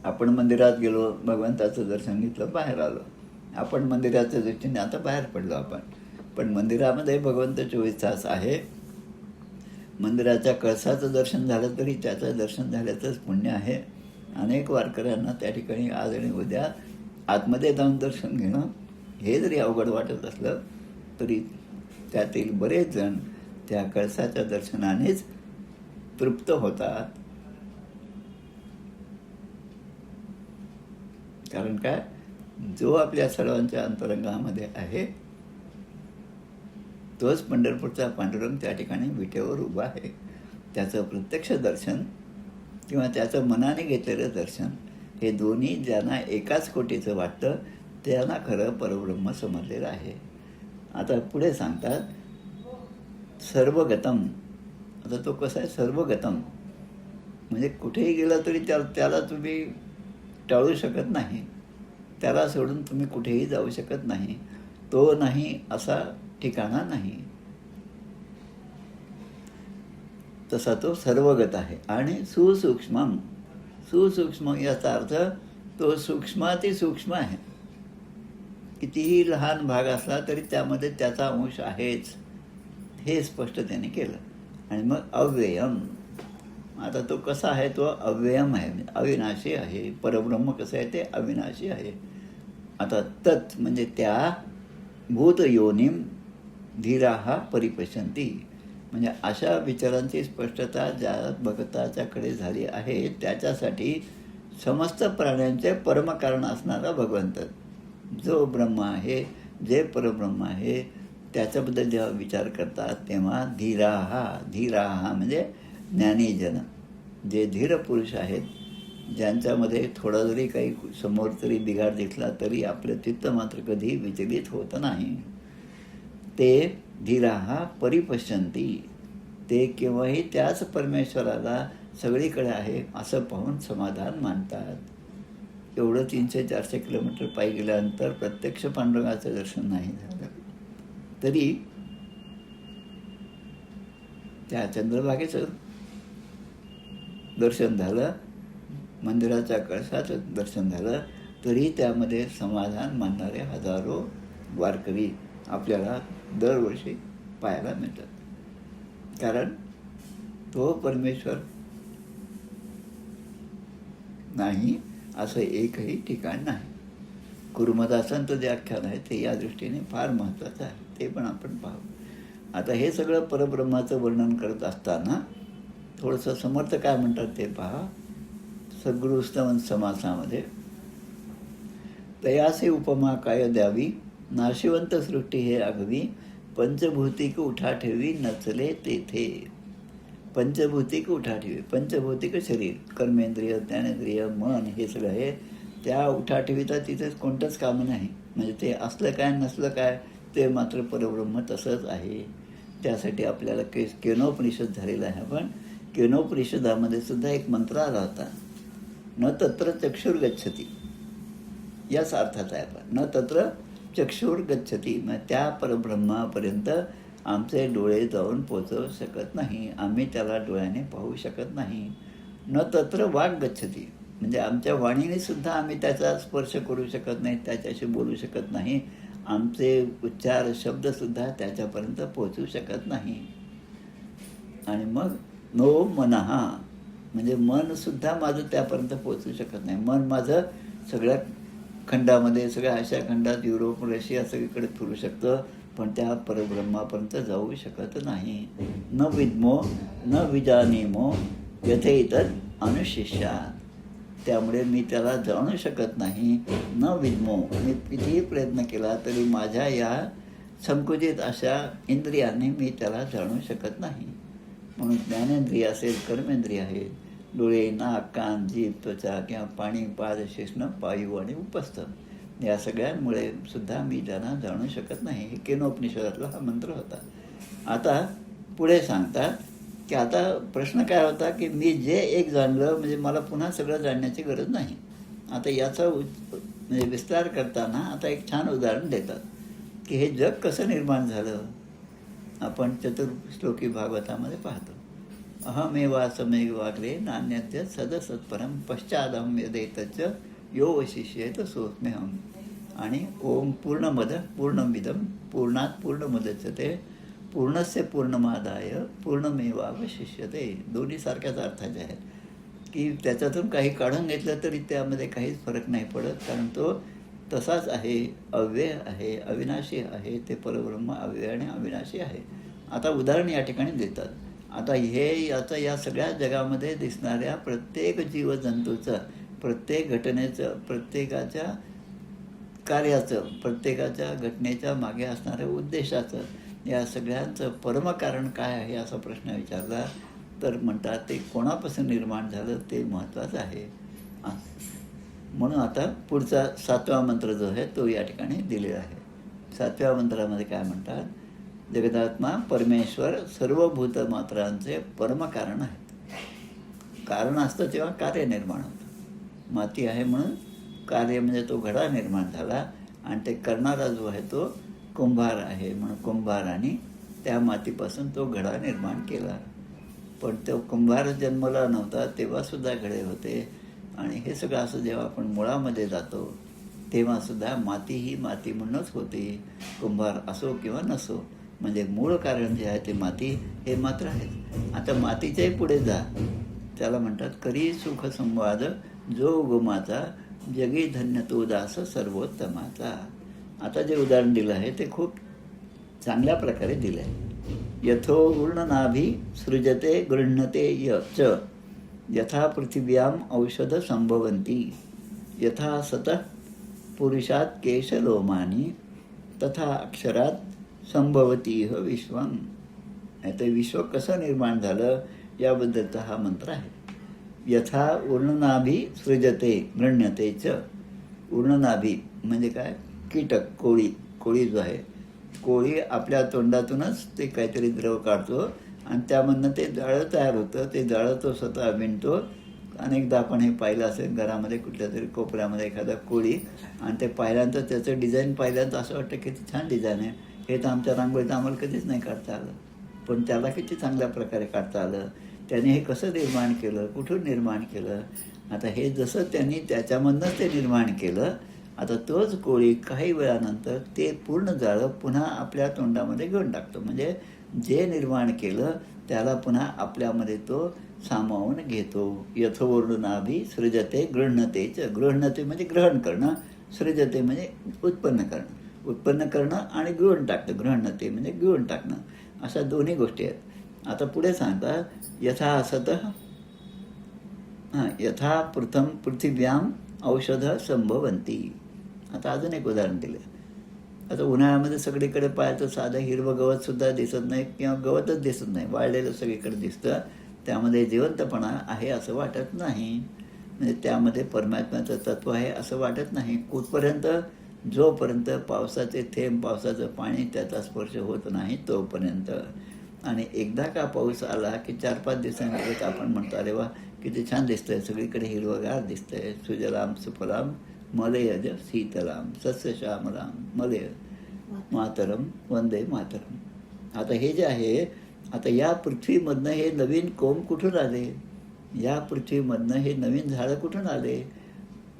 आपण मंदिरात गेलो, भगवंताचं दर्शन घेतलं, बाहेर आलो. आपण मंदिराच्या दृष्टीने आता बाहेर पडलो आपण. पण मंदिरामध्ये भगवंत 24 तास आहे. मंदिराच्या कळसाचं दर्शन झालं तरी त्याचं दर्शन झाल्याचंच पुण्य आहे. अनेक वारकऱ्यांना त्या ठिकाणी आज आणि उद्या आतमध्ये जाऊन दर्शन घेणं हे जरी अवघड वाटत असलं तरी त्यातील बरेच जण त्या कळसाच्या दर्शनानेच तृप्त होतात. कारण काय, जो आपल्या सर्वांच्या अंतरंगामध्ये आहे तोच पंढरपूरचा पांडुरंग त्या ठिकाणी विटेवर उभा आहे. त्याचं प्रत्यक्ष दर्शन किंवा त्याचं मनाने घेतलेलं दर्शन हे दोन्ही ज्यांना एकाच कोटीचं वाटतं त्यांना खरं परब्रह्म समजलेलं आहे. आता पुढे सांगतात सर्वगतम. आता तो कसा आहे सर्वगतम, म्हणजे कुठेही गेला तरी त्याला तुम्ही टाळू शकत नाही, त्याला सोडून तुम्ही कुठेही जाऊ शकत नाही. तो नाही असा ठिकाणा नाही, तसा तो सर्वगत आहे. आणि सुसूक्ष्मम, सुसूक्ष्म याचा अर्थ तो सूक्ष्मातिसूक्ष्म आहे. कितीही लहान भाग असला तरी त्यामध्ये त्याचा अंश आहेच, हे स्पष्ट त्याने केलं. आणि मग अव्ययम, आता तो कसा आहे, तो अव्ययम आहे, अविनाशी आहे. परब्रह्म कसं आहे, ते अविनाशी आहे. आता तत् म्हणजे त्या भूतयोनिम धीराहा परिपश्यन्ति, म्हणजे अशा विचारांची स्पष्टता ज्या भगताच्याकडे झाली आहे त्याच्यासाठी समस्त प्राण्यांचे परमकारण असणारा भगवंत, जो ब्रह्म आहे, जे परब्रह्म आहे, त्याच्याबद्दल जेव्हा विचार करतात तेव्हा धीराहा म्हणजे ज्ञानीजन, जे धीर पुरुष आहेत, ज्यांच्यामध्ये थोडा जरी काही समोर तरी बिघाड दिसला तरी आपलं चित्त मात्र कधी विचलित होत नाही. ते धीराहा परिपश्यन्ति, ते केव्हाही त्याच परमेश्वराला सगळीकडे आहे असं पाहून समाधान मानतात. एवढं 300-400 किलोमीटर पायी गेल्यानंतर प्रत्यक्ष पांडुरंगाचं दर्शन नाही झालं तरी त्या चंद्रभागेचं दर्शन झालं, मंदिराच्या कळसाचं दर्शन झालं, तरी त्यामध्ये समाधान मानणारे हजारो वारकरी आपल्याला दरवर्षी पाहायला मिळतात. कारण तो परमेश्वर नाही असं एकही ठिकाण नाही. कुर्मदासांचं जे आख्यान आहे ते या दृष्टीने फार महत्त्वाचं आहे, ते पण आपण पाहू. आता हे सगळं परब्रह्माचं वर्णन करत असताना थोडंसं समर्थ काय म्हणतात ते पहा. सद्गुरुस्तवन समासामध्ये तयासे उपमा काय द्यावी, नाशिवंत सृष्टी हे आगवी, पंचभौतिक उठा ठेवी नचले तेथे. पंचभौतिक उठा ठेवी, पंचभौतिक शरीर, कर्मेंद्रिय, ज्ञानेंद्रिय, मन, हे सगळं आहे. त्या उठाठेवीचा तिथेच कोणतंच काम नाही. म्हणजे ते असलं काय नसलं काय ते मात्र परब्रह्म तसंच आहे. त्यासाठी आपल्याला केनोपनिषद झालेला आहे. पण केनोपनिषदामध्ये सुद्धा एक मंत्र आला होता, न तत्र चक्षुर गच्छती, याच अर्थाचा आहे. पण न तत्र चक्षुर गच्छती, मग त्या परब्रह्मापर्यंत आमचे डोळे जाऊन पोचवू शकत नाही, आम्ही त्याला डोळ्याने पाहू शकत नाही. न तत्र वाग गच्छती, म्हणजे आमच्या वाणीने सुद्धा आम्ही त्याचा स्पर्श करू शकत नाही, त्याच्याशी बोलू शकत नाही, आमचे उच्चार शब्दसुद्धा त्याच्यापर्यंत पोचू शकत नाही. आणि मग नो मनहा, म्हणजे मनसुद्धा माझं त्यापर्यंत पोचू शकत नाही. मन माझं सगळ्या खंडामध्ये, सगळ्या आशिया खंडात, युरोप, रशिया सगळीकडे फिरू शकतं, पण त्या परब्रह्मापर्यंत जाऊ शकत नाही. न विद्मो न विजानीमो यथेतद अनुशिष्यात, त्यामुळे मी त्याला जाणू शकत नाही. न विद्मो, मी कितीही प्रयत्न केला तरी माझ्या या संकुचित अशा इंद्रियाने मी त्याला जाणू शकत नाही. म्हणून ज्ञानेंद्रिय असेल, कर्मेंद्रिय आहेत, डोळे, नाक, कान, जीभ, त्वचा किंवा पाणी, पाद, शेषण, पायू आणि उपस्थ, या सगळ्यांमुळे सुद्धा मी त्यांना जाणू शकत नाही. हे केनोपनिषदातला हा मंत्र होता. आता पुढे सांगतात की आता प्रश्न काय होता की मी जे एक जाणलं म्हणजे मला पुन्हा सगळं जाणण्याची गरज नाही. आता याचा म्हणजे विस्तार करताना आता एक छान उदाहरण देतात की हे जग कसं निर्माण झालं. आपण चतुर्श्लोकी भागवतामध्ये पाहतो, अहमेवासमेव वागले नान्यत्य सदसत्परम पश्चादहम यदेतच यो वशिष्येत सोस्म्यहम. आणि ओम पूर्णमद पूर्णमिदम पूर्णात पूर्णमुदच्यते पूर्णस्य पूर्णमादाय पूर्णमेवावशिष्यते. दोन्ही सारख्याच अर्थाचे आहेत की त्याच्यातून काही काढून घेतलं तरी त्यामध्ये काहीच फरक नाही पडत, कारण तो तसाच आहे, अव्यय आहे, अविनाशी आहे. ते परब्रह्म अव्यय आणि अविनाशी आहे. आता उदाहरण या ठिकाणी देतात. आता याचं या सगळ्या जगामध्ये दिसणाऱ्या प्रत्येक जीवजंतूचं, प्रत्येक घटनेचं, प्रत्येकाच्या कार्याचं, प्रत्येकाच्या घटनेच्या मागे असणाऱ्या उद्देशाचं, या सगळ्यांचं परमकारण काय आहे असा प्रश्न विचारला तर म्हणतात ते कोणापासून निर्माण झालं ते महत्त्वाचं आहे. म्हणून आता पुढचा 7वा मंत्र जो आहे तो या ठिकाणी दिलेला आहे. 7व्या मंत्रामध्ये काय म्हणतात? जगदात्मा परमेश्वर सर्व भूतमात्रांचे परमकारण आहेत. कारण असतं तेव्हा कार्य निर्माण होतं. माती आहे म्हणून कार्य म्हणजे तो घडा निर्माण झाला, आणि ते करणारा जो आहे तो कुंभार आहे म्हणून कुंभाराने त्या मातीपासून तो घडा निर्माण केला. पण तो कुंभार जन्मला नव्हता तेव्हासुद्धा घडे होते. आणि हे सगळं असं जेव्हा आपण मुळामध्ये जातो तेव्हासुद्धा माती ही माती म्हणूनच होते, कुंभार असो किंवा नसो. म्हणजे मूळ कारण जे आहे ते माती हे मात्र आहे. आता मातीच्याही पुढे जा, त्याला म्हणतात करी सुख संवाद जो उगमाचा जगी धन्य तो दास सर्वोत्तमाचा. आता जे उदाहरण दिलं आहे ते खूप चांगल्या प्रकारे दिलं आहे. यथोर्णनाभी सृजते गृह्णते च यथा पृथिव्याम औषध संभवंती यथा सतः पुरुषात केशलोमानी तथा अक्षरात संभवतीह विश्वम. ते विश्व कसं निर्माण झालं याबद्दलचा हा मंत्र आहे. यथा ऊर्णनाभी सृजते गृह्णते च. ऊर्णनाभी म्हणजे काय? कीटक, कोळी जो आहे, कोळी आपल्या तोंडातूनच ते काहीतरी द्रव काढतो आणि त्यामधनं ते जाळं तयार होतं. ते जाळं तो स्वतः विणतो. अनेकदा आपण हे पाहिलं असेल घरामध्ये कुठल्या तरी कोपऱ्यामध्ये एखादा कोळी, आणि ते पाहिल्यानंतर त्याचं डिझाईन पाहिल्यानंतर असं वाटतं किती छान डिझाईन आहे. हे तर आमच्या रांगोळीत आम्हाला कधीच नाही काढता आलं, पण त्याला किती चांगल्या प्रकारे काढता आलं. त्याने हे कसं निर्माण केलं, कुठून निर्माण केलं. आता हे जसं त्यांनी त्याच्यामधनंच ते निर्माण केलं, आता तोच कोळी काही वेळानंतर ते पूर्ण जाळं पुन्हा आपल्या तोंडामध्ये घेऊन टाकतो. म्हणजे जे निर्माण केलं त्याला पुन्हा आपल्यामध्ये तो सामावून घेतो. यथोवर्णनाभी सृजते गृह्णतेच. गृह्णते म्हणजे ग्रहण करणं, सृजते म्हणजे उत्पन्न करणं आणि गिळून टाकणं. गृह्णते म्हणजे गिळून टाकणं. अशा दोन्ही गोष्टी आहेत. आता पुढे सांगतात यथा सतः यथा पृथिव्याम औषध संभवंती. आता अजून एक उदाहरण दिलं. आता उन्हाळ्यामध्ये सगळीकडे पाहायचं साधं हिरवं गवतसुद्धा दिसत नाही किंवा गवतच दिसत नाही, वाळलेलं सगळीकडे दिसतं. त्यामध्ये जिवंतपणा आहे असं वाटत नाही. म्हणजे त्यामध्ये परमात्म्याचं तत्त्व आहे असं वाटत नाही. कुठपर्यंत? जोपर्यंत पावसाचे थेंब, पावसाचं पाणी त्याचा स्पर्श होत नाही तोपर्यंत. आणि एकदा का पाऊस आला की 4-5 दिवसांनी आपण म्हणतो अरे वा किती छान दिसतंय, सगळीकडे हिरवगार दिसतंय. सुजलाम सुफलाम मलयज शीतलाम सस्यश्यामलाम मलय मातरम वंदे मातरम. आता हे जे आहे, आता या पृथ्वीमधनं हे नवीन कोंब कुठून आले, या पृथ्वीमधनं हे नवीन झाडं कुठून आले.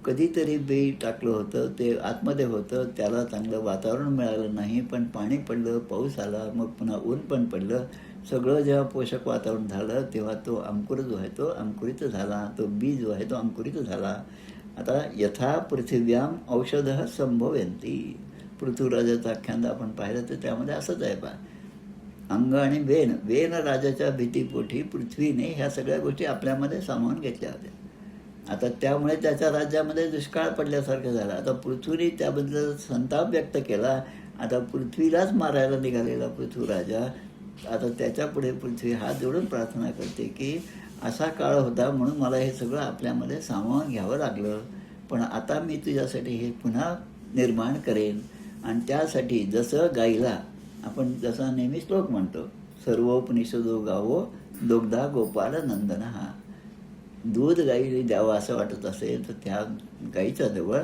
कधीतरी बी टाकलं होतं, ते आतमध्ये होतं, त्याला चांगलं वातावरण मिळालं नाही, पण पाणी पडलं, पाऊस आला, मग पुन्हा ऊन पण पडलं. सगळं जेव्हा पोषक वातावरण झालं तेव्हा तो अंकुर जो आहे तो अंकुरित झाला, तो बी जो आहे तो अंकुरित झाला. आता यथा पृथिव्याम औषध संभवंती. पृथ्वीराजाचं आख्यान आपण पाहिलं तर त्यामध्ये असंच आहे पहा. अंग आणि वेन राजाच्या भीतीपोटी पृथ्वीने ह्या सगळ्या गोष्टी आपल्यामध्ये सामावून घेतल्या होत्या. आता त्यामुळे त्याच्या राज्यामध्ये दुष्काळ पडल्यासारखं झालं. आता पृथ्वीने त्याबद्दल संताप व्यक्त केला. आता पृथ्वीलाच मारायला निघालेला पृथ्वीराजा, आता त्याच्यापुढे पृथ्वी हात जोडून प्रार्थना करते की असा काळ होता म्हणून मला हे सगळं आपल्यामध्ये सामावून घ्यावं लागलं, पण आता मी तुझ्यासाठी हे पुन्हा निर्माण करेन. आणि त्यासाठी जसं गाईला आपण जसा नेहमी श्लोक म्हणतो, सर्वोपनिषदो गावो दुग्धा गोपाल नंदन. हा दूध गाईला द्यावं असं वाटत असेल तर त्या गाईच्या जवळ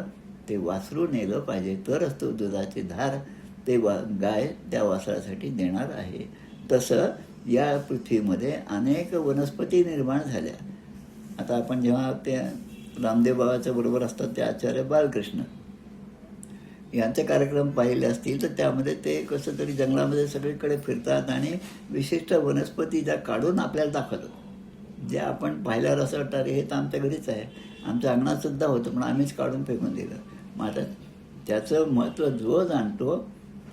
ते वासरू नेलं पाहिजे, तरच तो दुधाची धार ते गाय त्या वासरासाठी देणार आहे. तसं या पृथ्वीमध्ये अनेक वनस्पती निर्माण झाल्या. आता आपण जेव्हा ते रामदेव बाबाच्या बरोबर असतात ते आचार्य बालकृष्ण, यांचे कार्यक्रम पाहिले असतील तर त्यामध्ये ते कसं तरी जंगलामध्ये सगळीकडे फिरतात आणि विशिष्ट वनस्पती ज्या काढून आपल्याला दाखवतात, ज्या आपण पाहिल्यावर असं वाटतं अरे हे तर आमच्या घरीच आहे, आमच्या अंगणातसुद्धा होतं पण आम्हीच काढून फेकून दिलं. मग आता त्याचं महत्त्व जो जाणतो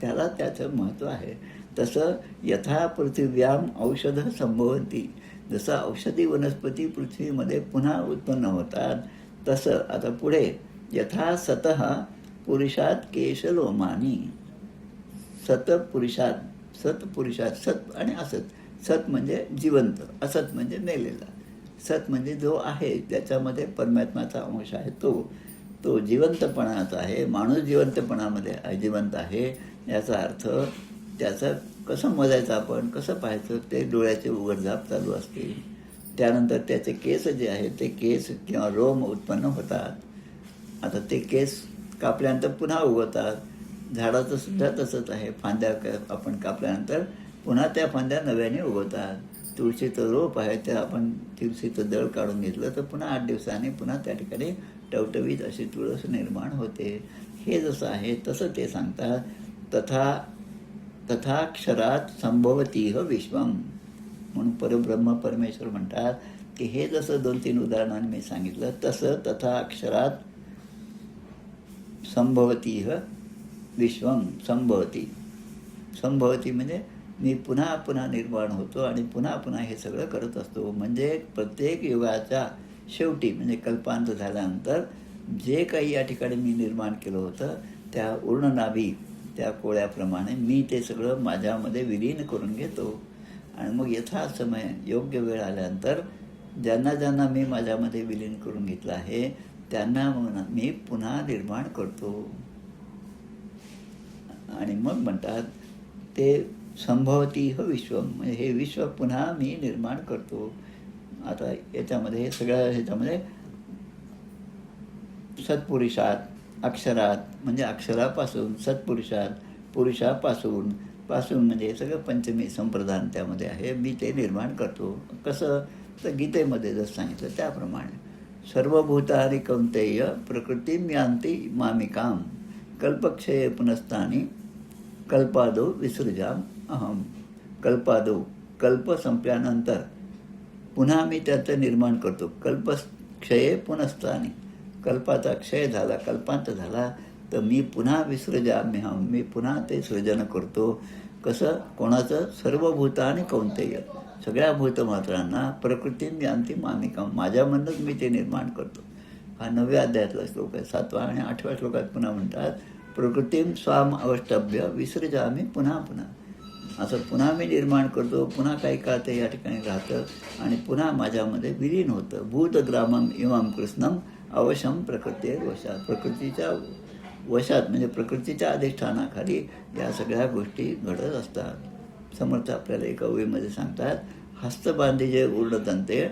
त्याला त्याचं महत्त्व आहे. तसं यथा पृथिव्याम औषधं संभवन्ति, जसं औषधी वनस्पती पृथ्वीमध्ये पुन्हा उत्पन्न होतात तसं आता पुढे यथा सतः पुरुषात केशलोमानी, सत्पुरुषात सत आणि असत. सत म्हणजे जिवंत, असत म्हणजे मेलेला. सत म्हणजे जो आहे ज्याच्यामध्ये परमात्म्याचा अंश आहे तो जिवंतपणाचा आहे. माणूस जिवंतपणामध्ये जिवंत आहे याचा अर्थ त्याचं कसं मोजायचं, आपण कसं पाहायचं, ते डोळ्याचे उघडझाप चालू असते. त्यानंतर त्याचे केस जे आहेत ते केस किंवा रोम उत्पन्न होतात. आता ते केस कापल्यानंतर पुन्हा उगवतात. झाडाचं सुद्धा तसंच आहे. फांद्या आपण कापल्यानंतर पुन्हा त्या फांद्या नव्याने उगवतात. तुळशीचं रोप आहे ते आपण तुळशीचं दळ काढून घेतलं तर पुन्हा 8 दिवसांनी पुन्हा त्या ठिकाणी टवटवीत अशी तुळस निर्माण होते. हे जसं आहे तसं ते सांगतात. तथाक्षरात संभवतीह विश्वम, म्हणून परब्रह्म परमेश्वर म्हणतात की हे जसं 2-3 उदाहरणांनी मी सांगितलं तसं तथाक्षरात संभवतीह विश्वम. संभवती म्हणजे मी पुन्हा पुन्हा निर्माण होतो आणि पुन्हा पुन्हा हे सगळं करत असतो. म्हणजे प्रत्येक युगाच्या शेवटी म्हणजे कल्पांत झाल्यानंतर जे काही या ठिकाणी मी निर्माण केलं होतं त्या उर्णनाभी त्या कोळ्याप्रमाणे मी ते सगळं माझ्यामध्ये विलीन करून घेतो. आणि मग यथासमय योग्य वेळ आल्यानंतर ज्यांना ज्यांना मी माझ्यामध्ये विलीन करून घेतलं आहे त्यांना मी पुन्हा निर्माण करतो. आणि मग म्हणतात ते संभवतीह विश्वम, म्हणजे हे विश्व पुन्हा मी निर्माण करतो. आता याच्यामध्ये हे सगळ्या ह्याच्यामध्ये सत्पुरुषात, अक्षरात म्हणजे अक्षरापासून, सत्पुरुषात पुरुषापासून, म्हणजे हे सगळं पंचमी संप्रदान त्यामध्ये आहे. मी ते निर्माण करतो. कसं तर गीतेमध्ये जसं सांगितलं त्याप्रमाणे सर्वभूतानि कौंतेय प्रकृतीं यान्ति मामिकाम कल्पक्षये पुनस्तानी कल्पादो विसृजाम अहम. कल्प संपल्यानंतर पुन्हा मी त्याचं निर्माण करतो. कल्पक्षये पुनस्तानी, कल्पाचा क्षय झाला, कल्पांत झाला तर मी पुन्हा विसृजाम्यहम, मी पुन्हा ते सृजन करतो. कसं, कोणाचं, सर्वभूतानि कौंतेय, सगळ्या भूतमात्रांना प्रकृतीं यान्ति मामिकाम, माझ्यामधूनच मी ते निर्माण करतो. हा 9व्या अध्यायातला श्लोक आहे. 7व्या आणि 8व्या श्लोकात पुन्हा म्हणतात प्रकृतीं स्वाम अवष्टभ्य विसृजामी पुन्हा. असं पुन्हा मी निर्माण करतो. पुन्हा काही काळ ते या ठिकाणी राहतं आणि पुन्हा माझ्यामध्ये विलीन होतं. भूतग्रामम इमं कृष्णम अवशम प्रकृती वशात, प्रकृतीच्या वशात म्हणजे प्रकृतीच्या अधिष्ठानाखाली या सगळ्या गोष्टी घडत असतात. समर्थ आपल्याला एका ओळीमध्ये सांगतात हस्तबांधीजे उर्डतंते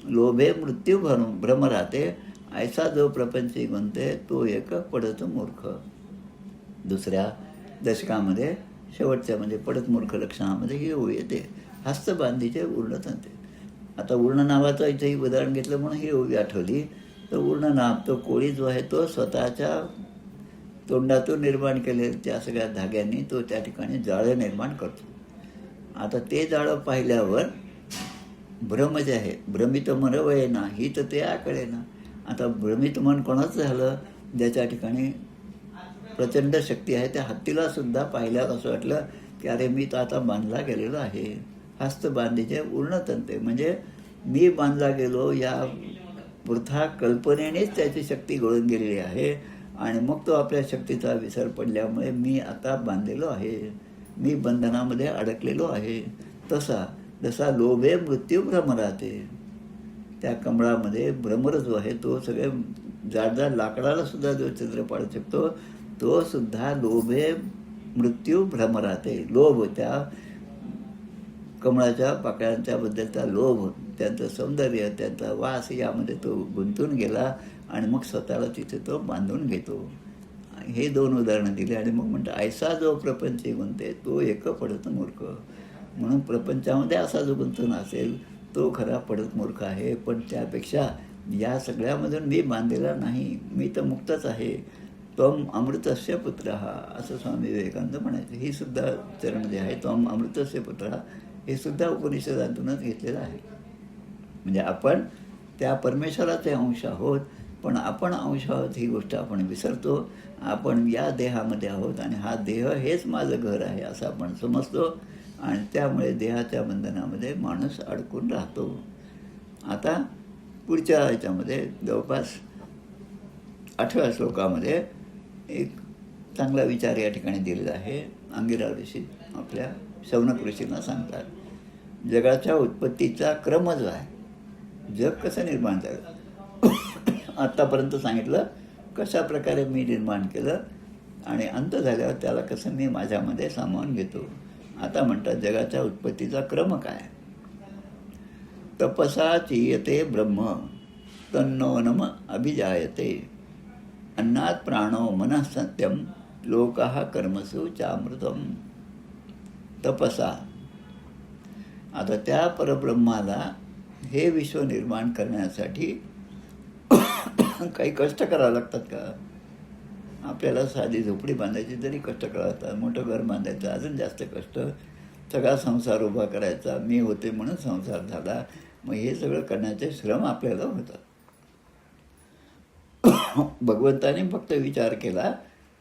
लोभे मृत्यू भ्रमराते ऐसा जो प्रपंची गुंते तो एक पडत मूर्ख. 2ऱ्या दशकामध्ये शेवटच्या म्हणजे पडत मूर्ख लक्षणामध्ये ही ओळी येते. हस्तबांधीचे उर्णतंते. आता उर्ण नावाचं इथेही उदाहरण घेतलं म्हणून ही ओळी आठवली. तर उर्ण नाव, तो कोळी जो आहे तो स्वतःच्या तोंडातून निर्माण केलेल्या त्या सगळ्या धाग्यांनी तो त्या ठिकाणी जाळं निर्माण करतो. आता ते जाळं पाहिल्यावर भ्रम जे आहे, भ्रमित मन वयेना, ही तर ते आकडे ना. आता भ्रमित मन कोणाचं झालं, ज्याच्या ठिकाणी प्रचंड शक्ती आहे. त्या हत्तीला सुद्धा पाहिल्यावर असं वाटलं की अरे मी तर आता बांधला गेलेलो आहे. हस्त बांधीचे उर्णतंते म्हणजे मी बांधला गेलो, या वृथा कल्पनेनेच त्याची शक्ती गळून गेलेली आहे. आणि मग तो आपल्या शक्तीचा विसर पडल्यामुळे मी आता बांधलेलो आहे, मी बंधनामध्ये अडकलेलो आहे. जसा लोभे मृत्यू भ्रमराते, त्या कमळामध्ये भ्रमर जो आहे तो सगळे जाड लाकडाला सुद्धा जो छिद्र पाडू शकतो तो सुद्धा लोभे मृत्यू भ्रमराते. लोभ, त्या कमळाच्या पाकळ्यांच्या बद्दलचा लोभ, त्यांचं सौंदर्य, त्यांचा वास यामध्ये तो गुंतून गेला आणि मग स्वतःला तिथे तो बांधून घेतो. हे 2 उदाहरणं दिली आणि मग म्हणतं ऐसा जो प्रपंची गुंते तो एक पडत मूर्ख. म्हणून प्रपंचामध्ये असा जो गुंतून असेल तो खरा पडत मूर्ख आहे. पण त्यापेक्षा या सगळ्यामधून मी बांधलेला नाही, मी तर मुक्तच आहे. त्वम अमृतस्य पुत्र असं स्वामी विवेकानंद म्हणायचे. ही सुद्धा चरण जे आहे त्वम अमृतस्य पुत्र हे सुद्धा उपनिषदातूनच घेतलेलं आहे. म्हणजे आपण त्या परमेश्वराचे अंश आहोत, पण आपण अंश आहोत ही गोष्ट आपण विसरतो. आपण या देहामध्ये आहोत आणि हा देह हेच माझं घर आहे असं आपण समजतो आणि त्यामुळे देहाच्या बंधनामध्ये माणूस अडकून राहतो. आता पुढच्या ह्याच्यामध्ये जवळपास 8व्या श्लोकामध्ये एक चांगला विचार या ठिकाणी दिलेला आहे. अंगिरा ऋषी आपल्या शौनक ऋषींना सांगतात, जगाच्या उत्पत्तीचा क्रम जो आहे, जग कसं निर्माण झालं आत्तापर्यंत सांगितलं, कशा प्रकारे मी निर्माण केलं आणि अंत झाल्यावर त्याला कसं मी माझ्यामध्ये सामावून घेतो. आता म्हणतात जगाच्या उत्पत्तीचा क्रम काय. तपसा चीयते ब्रह्म तन्नो अभिजायते अन्नात प्राणो मनः सत्यम लोकाः कर्मसु चामृतम. तपसा, आता त्या परब्रह्माला हे विश्व निर्माण करण्यासाठी काही कष्ट करावं लागतात का. आपल्याला साधी झोपडी बांधायची तरी कष्ट करावं लागतात, मोठं घर बांधायचं अजून जास्त कष्ट, सगळा संसार उभा करायचा, मी होते म्हणून संसार झाला, मग हे सगळं करण्याचे श्रम आपल्याला होतात. भगवंताने फक्त विचार केला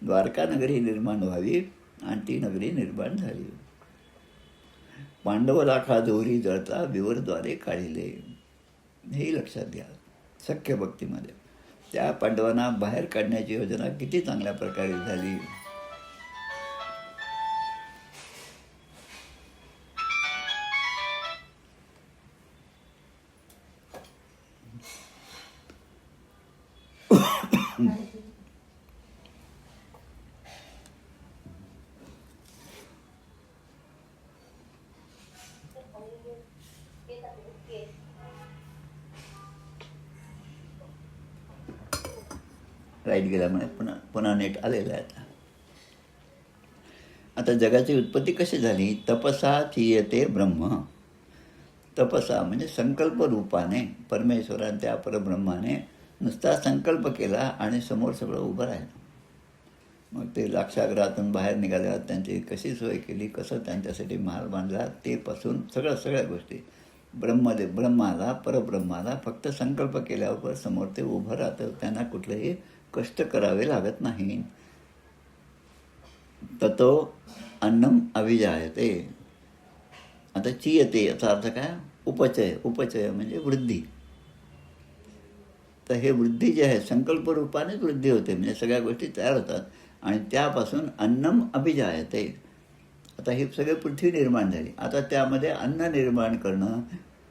द्वारका नगरी निर्माण व्हावी आणि ती नगरी निर्माण झाली. पांडव लाखा दोरी जळता विवरद्वारे काढिले, हेही लक्षात घ्या. सख्य भक्तीमध्ये त्या पांडवांना बाहेर काढण्याची योजना किती चांगल्या प्रकारे झाली. लाईट गेल्यामुळे पुन्हा नेट आलेलं आहे. आता जगाची उत्पत्ती कशी झाली. तपसा चीयते ब्रह्म. तपसा म्हणजे संकल्प रूपाने परमेश्वराने त्या परब्रह्माने नुसता संकल्प केला आणि समोर सगळं उभं राहिलं. मग ते लाक्षागृहातून बाहेर निघाल्यावर त्यांची कशी सोय केली, कसं त्यांच्यासाठी महाल बांधला, ते पासून सगळ्या गोष्टी ब्रह्माला परब्रह्माला फक्त संकल्प केल्यावर समोर ते उभं राहतं. त्यांना कुठलेही कष्ट करावे लागत नाही. ततो अन्नम अभिजायते. आता चीयते याचा अर्थ काय. उपचय म्हणजे वृद्धी. तर हे वृद्धी जे आहे संकल्प रूपानेच वृद्धी होते, म्हणजे सगळ्या गोष्टी तयार होतात आणि त्यापासून अन्नम अभिजायते. आता ही सगळी पृथ्वी निर्माण झाली. आता त्यामध्ये अन्न निर्माण करणं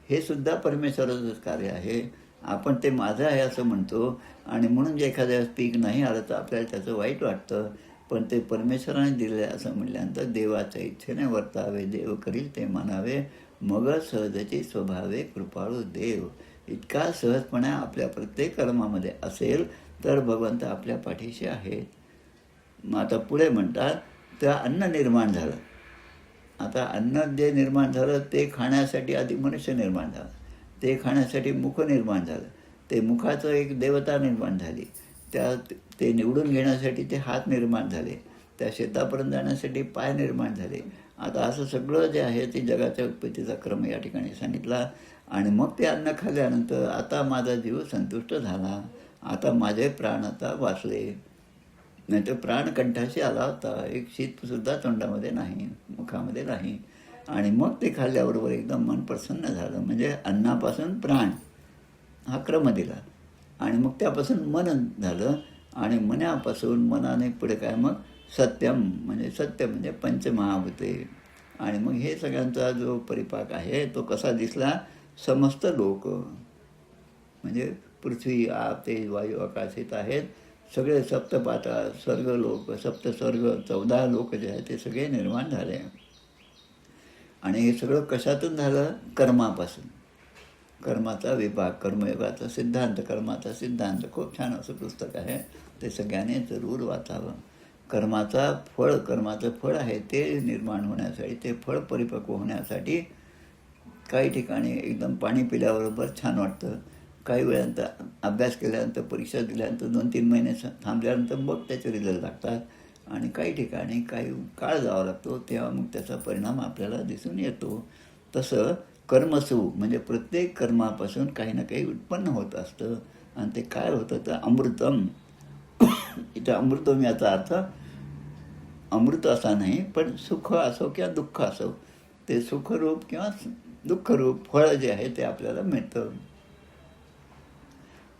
हे सुद्धा परमेश्वराचंच कार्य आहे. आपण ते माझं आहे असं म्हणतो आणि म्हणून जे एखाद्या वेळेस पीक नाही आलं तर आपल्याला त्याचं वाईट वाटतं, पण ते परमेश्वराने दिले असं म्हटल्यानंतर देवाच्या इच्छेने वर्तावे, देव करील ते मानावे, मग सहजची स्वभावे कृपाळू देव. इतका सहजपणा आपल्या प्रत्येक कर्मामध्ये असेल तर भगवंत आपल्या पाठीशी आहेत. मग आता पुढे म्हणतात त्या अन्न निर्माण झालं. आता अन्न जे निर्माण झालं ते खाण्यासाठी आधी मनुष्य निर्माण झाला, ते खाण्यासाठी मुख निर्माण झालं, ते मुखाचं एक देवता निर्माण झाली, ते निवडून घेण्यासाठी ते हात निर्माण झाले, त्या शेतापर्यंत जाण्यासाठी पाय निर्माण झाले. आता असं सगळं जे आहे ते जगाच्या उत्पत्तीचा क्रम या ठिकाणी सांगितला. आणि मग ते अन्न खाल्ल्यानंतर आता माझा जीव संतुष्ट झाला, आता माझे प्राण आता वाचले. नाही तर प्राण कंठाशी आला होता, एक शीतसुद्धा तोंडामध्ये नाही, मुखामध्ये नाही. आणि मग ते खाल्ल्याबरोबर एकदम मन प्रसन्न झालं. म्हणजे अन्नापासून प्राण हा क्रम दिला आणि मग त्यापासून मन झालं आणि मनापासून मनाने पुढे काय मग सत्यम म्हणजे सत्य म्हणजे पंचमहाभूते. आणि मग हे सगळ्यांचा जो परिपाक आहे तो कसा दिसला. समस्त लोक म्हणजे पृथ्वी आप तेज वायू आकाशित आहेत, सगळे सप्तपाता स्वर्गलोक, सप्तस्वर्ग 14 लोक जे आहेत ते सगळे निर्माण झाले. आणि हे सगळं कशातून झालं. कर्मापासून. कर्माचा विभाग, कर्मयोगाचा सिद्धांत, कर्माचा सिद्धांत खूप छान असं पुस्तक आहे, ते सगळ्यांनी जरूर वाचावं. कर्माचं फळ आहे ते निर्माण होण्यासाठी, ते फळ परिपक्व होण्यासाठी काही ठिकाणी एकदम पाणी पिल्याबरोबर छान वाटतं, काही वेळानंतर अभ्यास केल्यानंतर परीक्षा दिल्यानंतर 2-3 महिने थांबल्यानंतर मग त्याचे रिझल्ट लागतात आणि काही ठिकाणी काही काळ जावा लागतो, तेव्हा मग त्याचा परिणाम आपल्याला दिसून येतो. तसं कर्मसु म्हणजे प्रत्येक कर्मापासून काही ना काही उत्पन्न होत असतं आणि ते काय होतं तर अमृतम. इथं अमृतम याचा अर्थ अमृत असा नाही, पण सुख असो किंवा दुःख असो, ते सुखरूप किंवा दुःखरूप फळ जे आहे ते आपल्याला मिळतं.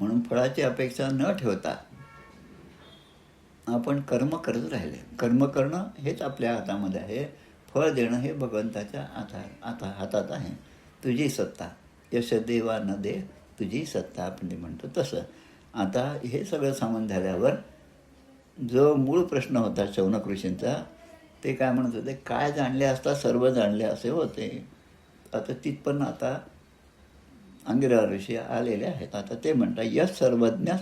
म्हणून फळाची अपेक्षा न ठेवता आपण कर्म करत राहिले. कर्म करणं हेच आपल्या हातामध्ये आहे. फळ देणं हे भगवंताच्या हातात आहे. तुझी सत्ता, यश देवा न दे तुझी सत्ता आपण ते म्हणतो तसं. आता हे सगळं सांगून झाल्यावर जो मूळ प्रश्न होता शौनक ऋषींचा, ते काय म्हणत होते, काय जाणले असता सर्व जाणले असे होते. आता तिथपर्यंत आता अंगिरा ऋषी आलेले आहेत. आता ते म्हणतात, यश सर्वज्ञ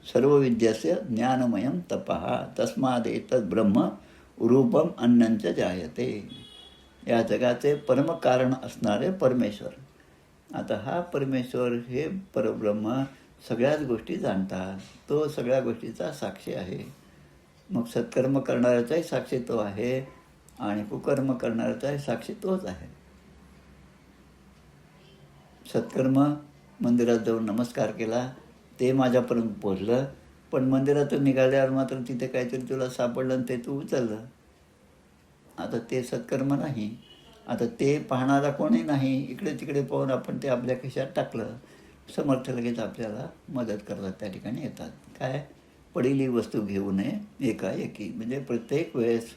सर्वविद्यस्य ज्ञानमयम तपः तस्मादेतद् ब्रह्म रूपम अन्नंच जायते. या जगाचे परमकारण असणारे परमेश्वर. आता हा परमेश्वर हे परब्रह्म सगळ्याच गोष्टी जाणतात. तो सगळ्या गोष्टीचा साक्षी आहे. मग सत्कर्म करणाऱ्याचाही साक्षी तो आहे आणि कुकर्म करणाऱ्याचाही साक्षी तोच आहे. सत्कर्म मंदिरात जाऊन नमस्कार केला, ते माझ्यापर्यंत पोचलं, पण मंदिरातून निघाल्यावर मात्र तिथे काहीतरी तुला सापडलं आणि ते तू उचललं. आता ते सत्कर्म नाही. आता ते पाहणारा कोणी नाही. इकडे तिकडे पाहून आपण ते आपल्या खिशात टाकलं. समर्थ लगेच आपल्याला मदत करतात, त्या ठिकाणी येतात. काय, पडिली वस्तू घेऊ नये एकाएकी. म्हणजे प्रत्येक वेळेस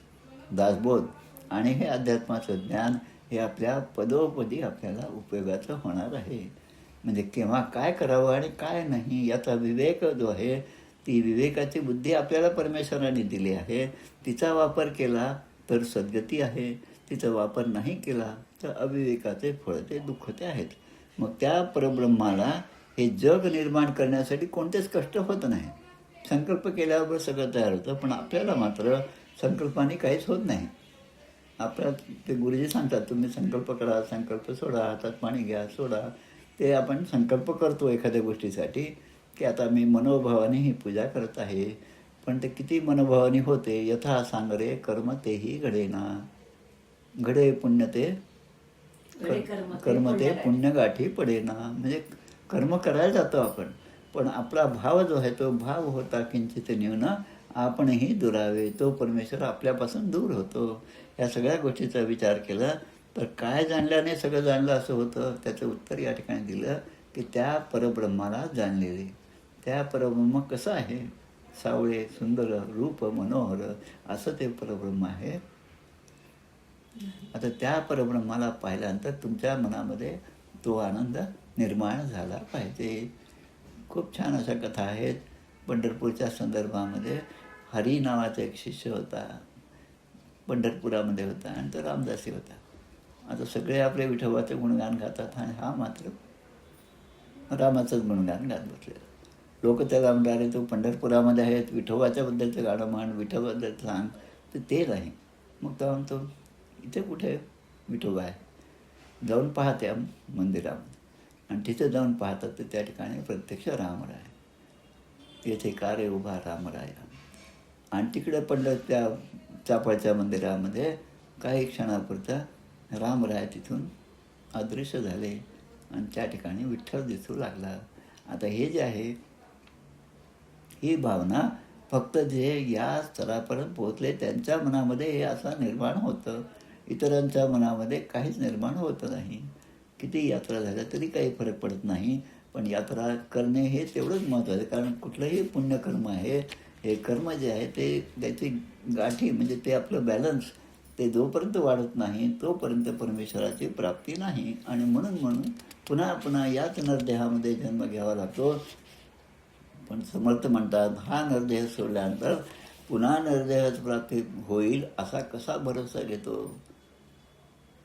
दासबोध आणि हे अध्यात्माचं ज्ञान हे आपल्या पदोपदी आपल्याला उपयोगाचं होणार आहे. म्हणजे केव्हा काय करावं आणि काय नाही याचा विवेक जो आहे, ती विवेकाची बुद्धी आपल्याला परमेश्वराने दिली आहे. तिचा वापर केला तर सद्गती आहे, तिचा वापर नाही केला तर अविवेकाचे फळ ते दुःख ते आहेत. मग त्या परब्रह्माला हे जग निर्माण करण्यासाठी कोणतेच कष्ट होत नाही. संकल्प केल्यावर सगळं तयार होतं, पण आपल्याला मात्र संकल्पाने काहीच होत नाही. आपल्या ते गुरुजी सांगतात, तुम्ही संकल्प करा, संकल्प सोडा, हातात पाणी घ्या, सोडा. ते आपण संकल्प करतो एखाद्या गोष्टीसाठी, की आता मी मनोभावाने ही पूजा करत आहे, पण ते किती मनोभावाने होते. यथा सांगरे कर्म तेही घडेना, घडे पुण्य ते कर्म ते पुण्य गाठी पडेना. म्हणजे कर्म करायला जातो आपण, पण आपला भाव जो आहे तो भाव होता किंचित न्यून आपणही दुरावे, तो परमेश्वर आपल्यापासून दूर होतो. या सगळ्या गोष्टीचा विचार केला तर काय जाणल्याने सगळं जाणलं असं होतं. त्याचं उत्तर या ठिकाणी दिलं की त्या परब्रह्माला जाणलेले. त्या परब्रह्म कसं आहे, सावळे सुंदर रूप मनोहर असं ते परब्रह्म आहे. आता त्या परब्रह्माला पाहिल्यानंतर तुमच्या मनामध्ये तो आनंद निर्माण झाला पाहिजे. खूप छान अशा कथा आहेत. पंढरपूरच्या संदर्भामध्ये हरी नावाचा एक शिष्य होता, पंढरपुरामध्ये होता आणि तो रामदासी होता. आता सगळे आपले विठोबाचे गुणगान गातात आणि हा मात्र रामाचंच गुणगान गात बसलेला. लोक त्याला म्हणतात, अरे तू पंढरपुरामध्ये आहेत, विठोबाच्याबद्दलचं गाणं म्हण, विठोबाबद्दल सांग, तर ते नाही. मग तो म्हणतो, इथे कुठे विठोबा आहे, जाऊन पाहा त्या मंदिरामध्ये. आणि तिथे जाऊन पाहतात तर त्या ठिकाणी प्रत्यक्ष रामराय. येथे का रे उभा रामराया. आणि तिकडे त्या चाफळच्या मंदिरामध्ये काही क्षणापुरता रामराय तिथून अदृश्य झाले आणि त्या ठिकाणी विठ्ठल दिसू लागला. आता हे जे आहे, ही भावना फक्त जे या स्तरापर्यंत पोहोचले त्यांच्या मनामध्ये हे असं निर्माण होतं. इतरांच्या मनामध्ये काहीच निर्माण होत नाही. किती यात्रा झाल्या तरी काही फरक पडत नाही. पण यात्रा करणे हे तेवढंच महत्त्वाचं आहे. कारण कुठलंही पुण्यकर्म आहे, हे कर्म जे आहे ते त्याची गाठी म्हणजे ते आपलं बॅलन्स ते जोपर्यंत वाढत नाही तोपर्यंत परमेश्वराची प्राप्ती नाही. आणि म्हणून पुन्हा पुन्हा याच नरदेहामध्ये जन्म घ्यावा लागतो. पण समर्थ म्हणतात, हा नरदेह सोडल्यानंतर पुन्हा नरदेहाची प्राप्ती होईल असा कसा भरोसा घेतो.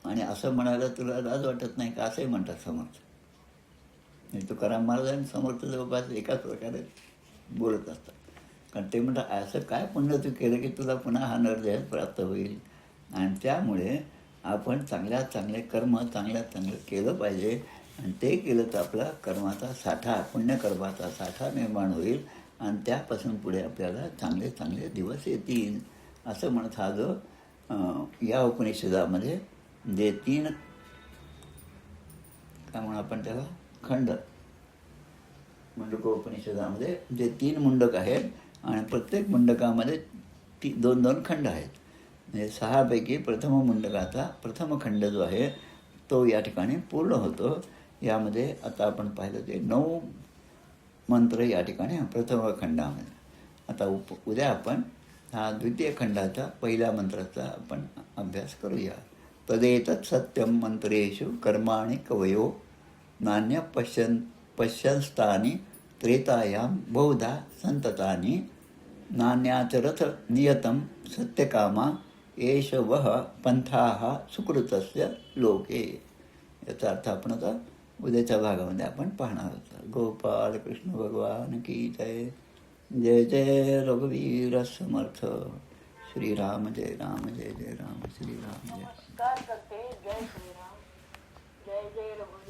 आणि असं म्हणायला तुला लाज वाटत नाही का, असंही म्हणतात समर्थ. म्हणजे तुकाराम महाराज आणि समर्थ जवळपास एकाच प्रकारे बोलत असतात. कारण ते म्हणतात, असं काय पुण्य तू केलं की तुला पुन्हा हा नरदेह प्राप्त होईल. आणि त्यामुळे आपण चांगल्यात चांगले कर्म चांगल्यात चांगलं केलं पाहिजे. आणि ते केलं तर आपला कर्माचा साठा, पुण्यकर्माचा साठा निर्माण होईल आणि त्यापासून पुढे आपल्याला चांगले चांगले दिवस येतील. असं म्हणत हा जो या उपनिषदामध्ये जे 3 काय म्हणू आपण त्याला खंड, मुंडकोपनिषदामध्ये जे 3 मुंडक आहेत आणि प्रत्येक मुंडकामध्ये 2-2 खंड आहेत. म्हणजे 6 पैकी प्रथम मुंडकाचा प्रथम खंड जो आहे तो या ठिकाणी पूर्ण होतो. यामध्ये आता आपण पाहिलं ते 9 मंत्र या ठिकाणी प्रथम खंडामध्ये. आता उद्या आपण हा द्वितीय खंडाचा पहिल्या मंत्राचा आपण अभ्यास करूया. तदेतत् सत्यम मंत्रेषु कर्माणि कवयो नान्य पश्यन्स्तानि त्रेतायां बहुधा संततानि नान्याचरथ नियतं सत्यकामा एष वह पंथाः सुकृतस्य लोके. याचा अर्थ आपण आता उद्याच्या भागामध्ये आपण पाहणार आहोत. गोपाल कृष्ण भगवान की जय. जय जय रघुवीर समर्थ. श्रीराम जय राम, जय जय राम, श्रीराम जय. नमस्कार करते. जय श्रीराम. जय जय रघुवीर.